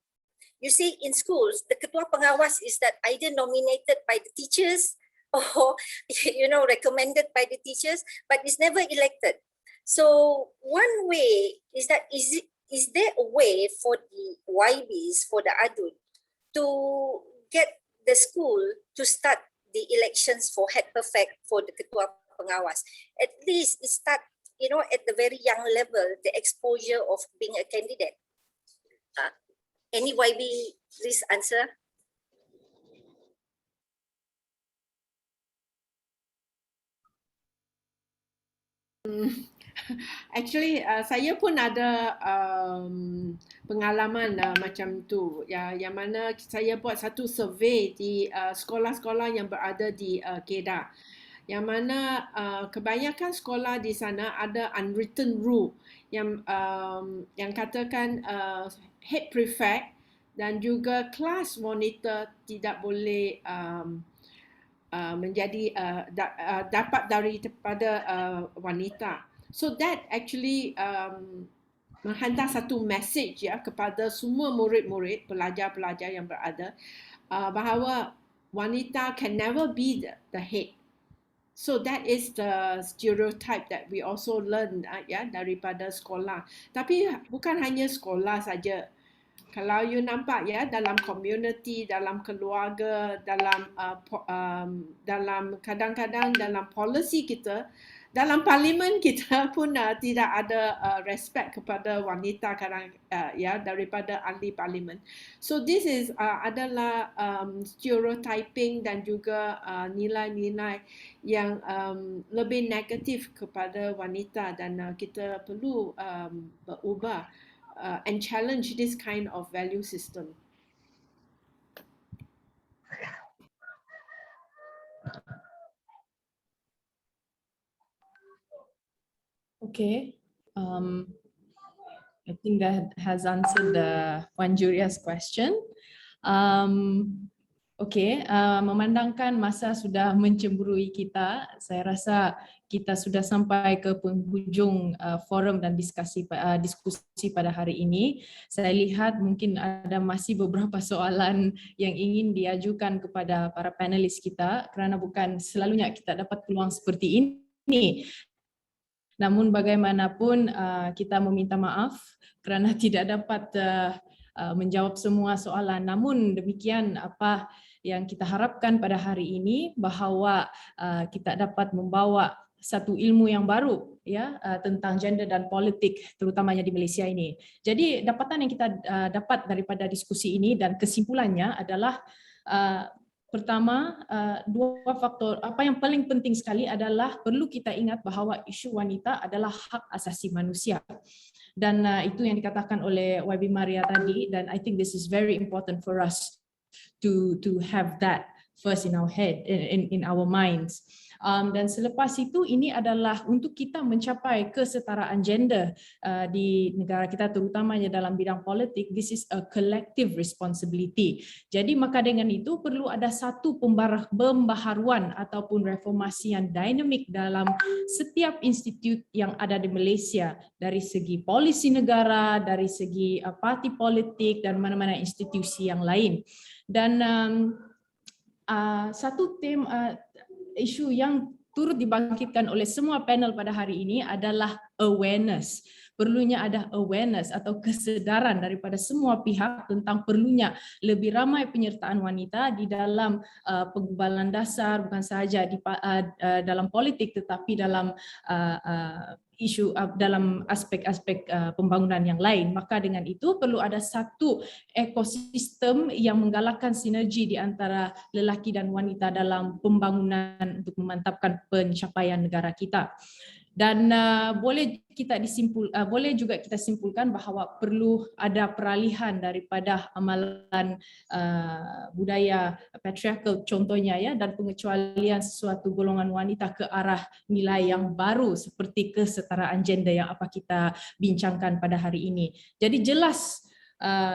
You see, in schools, the ketua pengawas is that either nominated by the teachers or recommended by the teachers, but it's never elected. So one way is that is there a way for the YBs, for the adult, to get the school to start the elections for head perfect for the ketua pengawas? At least it start, at the very young level, the exposure of being a candidate. Any YB, please answer. Actually, saya pun ada pengalaman macam tu, yang mana saya buat satu survey di sekolah-sekolah yang berada di Kedah, yang mana kebanyakan sekolah di sana ada unwritten rule yang katakan head prefect dan juga class monitor tidak boleh menjadi dapat daripada wanita. So that actually menghantar satu message kepada semua murid-murid, pelajar-pelajar yang berada, bahawa wanita can never be the head. So that is the stereotype that we also learn daripada sekolah. Tapi bukan hanya sekolah saja. Kalau you nampak dalam community, dalam keluarga, dalam kadang-kadang dalam policy kita, dalam parlimen kita pun tidak ada respect kepada wanita daripada ahli parlimen. So this is adalah stereotyping dan juga nilai-nilai yang lebih negatif kepada wanita, dan kita perlu berubah and challenge this kind of value system. Okay, I think that has answered Puan Juria's question. Okay, memandangkan masa sudah mencemburui kita, saya rasa kita sudah sampai ke penghujung forum dan diskusi pada hari ini. Saya lihat mungkin ada masih beberapa soalan yang ingin diajukan kepada para panelis kita, kerana bukan selalunya kita dapat peluang seperti ini. Namun bagaimanapun kita meminta maaf kerana tidak dapat menjawab semua soalan. Namun demikian apa yang kita harapkan pada hari ini, bahawa kita dapat membawa satu ilmu yang baru tentang gender dan politik, terutamanya di Malaysia ini. Jadi dapatan yang kita dapat daripada diskusi ini dan kesimpulannya adalah pertama, dua faktor. Apa yang paling penting sekali adalah perlu kita ingat bahawa isu wanita adalah hak asasi manusia. Dan itu yang dikatakan oleh YB Maria tadi, dan I think this is very important for us to have that first in our head, in our minds. Dan selepas itu ini adalah untuk kita mencapai kesetaraan gender di negara kita, terutamanya dalam bidang politik. This is a collective responsibility. Jadi maka dengan itu perlu ada satu pembaharuan ataupun reformasi yang dinamik dalam setiap institut yang ada di Malaysia, dari segi polisi negara, dari segi parti politik dan mana-mana institusi yang lain. Dan satu isu yang turut dibangkitkan oleh semua panel pada hari ini adalah awareness. Perlunya ada awareness atau kesedaran daripada semua pihak tentang perlunya lebih ramai penyertaan wanita di dalam penggubalan dasar, bukan sahaja dalam politik tetapi dalam isu dalam aspek-aspek pembangunan yang lain. Maka dengan itu perlu ada satu ekosistem yang menggalakkan sinergi di antara lelaki dan wanita dalam pembangunan untuk memantapkan pencapaian negara kita. Dan boleh juga kita simpulkan bahawa perlu ada peralihan daripada amalan budaya patriarchal contohnya ya, dan pengecualian sesuatu golongan wanita ke arah nilai yang baru seperti kesetaraan gender yang apa kita bincangkan pada hari ini. Jadi jelas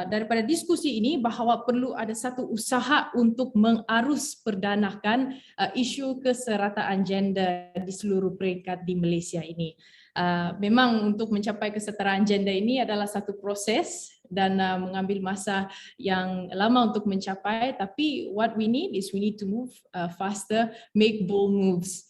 daripada diskusi ini bahawa perlu ada satu usaha untuk mengarus perdanakan isu keserataan gender di seluruh peringkat di Malaysia ini. Memang untuk mencapai kesetaraan gender ini adalah satu proses dan mengambil masa yang lama untuk mencapai, tapi what we need to move faster, make bold moves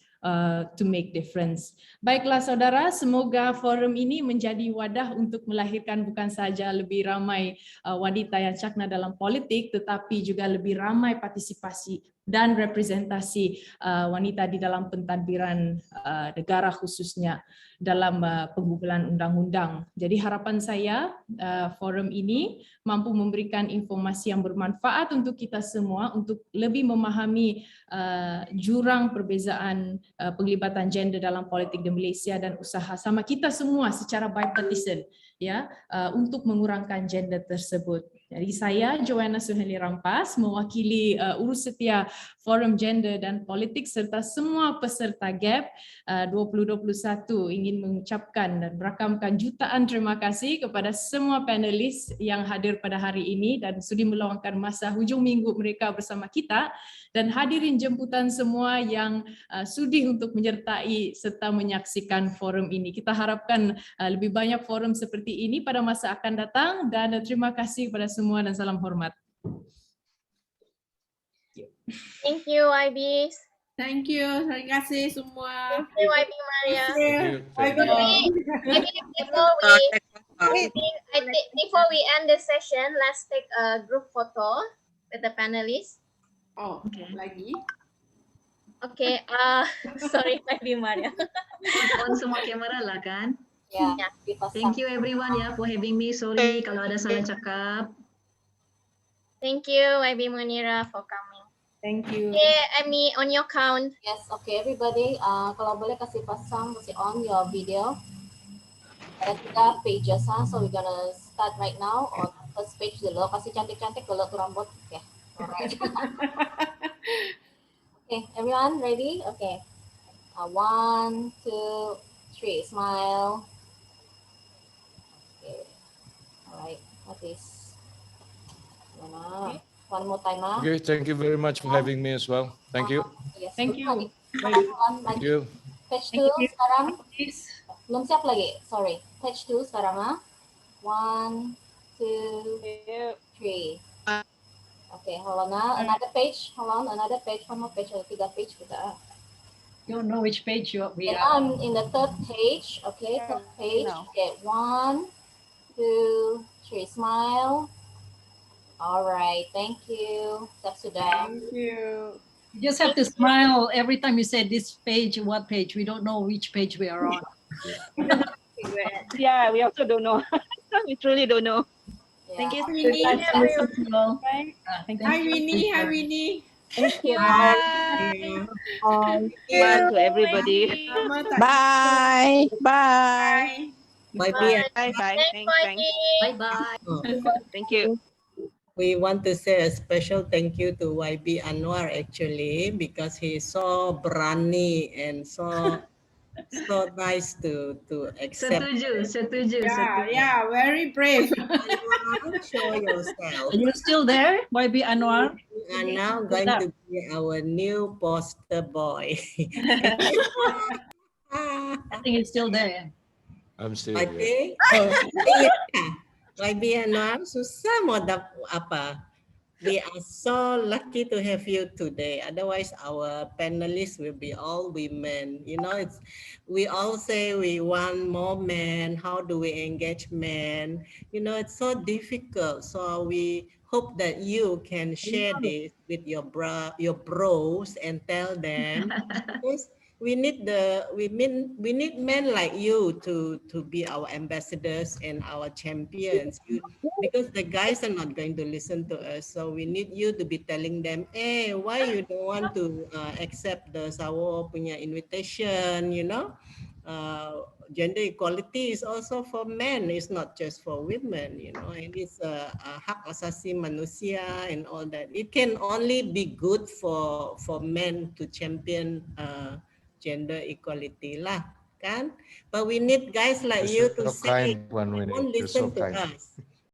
to make difference. Baiklah saudara, semoga forum ini menjadi wadah untuk melahirkan bukan saja lebih ramai wanita yang cakna dalam politik, tetapi juga lebih ramai partisipasi dan representasi wanita di dalam pentadbiran negara, khususnya dalam pengguguran undang-undang. Jadi harapan saya forum ini mampu memberikan informasi yang bermanfaat untuk kita semua untuk lebih memahami jurang perbezaan penglibatan gender dalam politik di Malaysia dan usaha sama kita semua secara bipartisan ya untuk mengurangkan gender tersebut. Jadi saya Joanna Suhaili Rampas mewakili urus setia Forum Gender dan Politik serta semua peserta GAP 2021 ingin mengucapkan dan merakamkan jutaan terima kasih kepada semua panelis yang hadir pada hari ini dan sudi meluangkan masa hujung minggu mereka bersama kita, dan hadirin jemputan semua yang sudi untuk menyertai serta menyaksikan forum ini. Kita harapkan lebih banyak forum seperti ini pada masa akan datang, dan terima kasih kepada semua dan salam hormat. Thank you, YB. Thank you. Terima kasih semua. Thank you, YB Maria. Thank you. Before we end the session, let's take a group photo with the panelists. Oh, lagi. Okay, sorry, YB Maria. On semua kamera lah kan? Yeah. Thank you everyone ya for having me. Sorry kalau ada salah cakap. Thank you, YB Munira, for coming. Thank you. Okay, Amy, on your count. Yes, okay, everybody. Kalau boleh kasih on your video. Ada 3 pages, so we're gonna start right now on first page dulu. Kasih cantik-cantik dulu tuh rambut. Okay, alright. Okay, everyone ready? Okay. 1, 2, 3, smile. Okay, alright. What is? One more time. Okay, thank you very much for having me as well. Thank you. Yes. Thank you. Thank you. Page 2 sekarang. Belum siap lagi. Sorry. Page 2 sekarang. 1, 2, 3. Okay, hold on. Another page. Hold on. Another page. One more page. Ada 3 page kita. You don't know which page we are. I'm in the 3rd page. Okay, 3rd page. Okay, 1, 2, 3. Smile. All right, thank you. Thank you. You just have to smile every time you say this page, what page. We don't know which page we are on. Yeah, we also don't know. We truly don't know. Yeah. Thank you, Winnie. Hi, Winnie. Hi, Winnie. Thank you. Bye. Bye to everybody. Bye. Bye. Bye bye. Bye. Bye. Thanks. Bye bye. Thank you. we want to say a special thank you to YB Anwar actually, because he's so berani and so nice to accept. Setuju. Yeah, very brave. Anwar, show yourself. Are you still there, YB Anwar? You are now going to be our new poster boy. I think he's still there. I'm still I here. think YB Anwar, susah mau apa. We are so lucky to have you today. Otherwise, our panelists will be all women. You know, we all say we want more men. How do we engage men? You know, it's so difficult. So we hope that you can share this with your bros and tell them. Yes, we need men like you to be our ambassadors and our champions. Because the guys are not going to listen to us, so we need you to be telling them, hey, why you don't want to accept the Sawo punya invitation, you know? Gender equality is also for men, it's not just for women, you know, and it's a hak asasi manusia and all that. It can only be good for men to champion gender equality lah, kan? But we need guys like you to say, don't listen to us.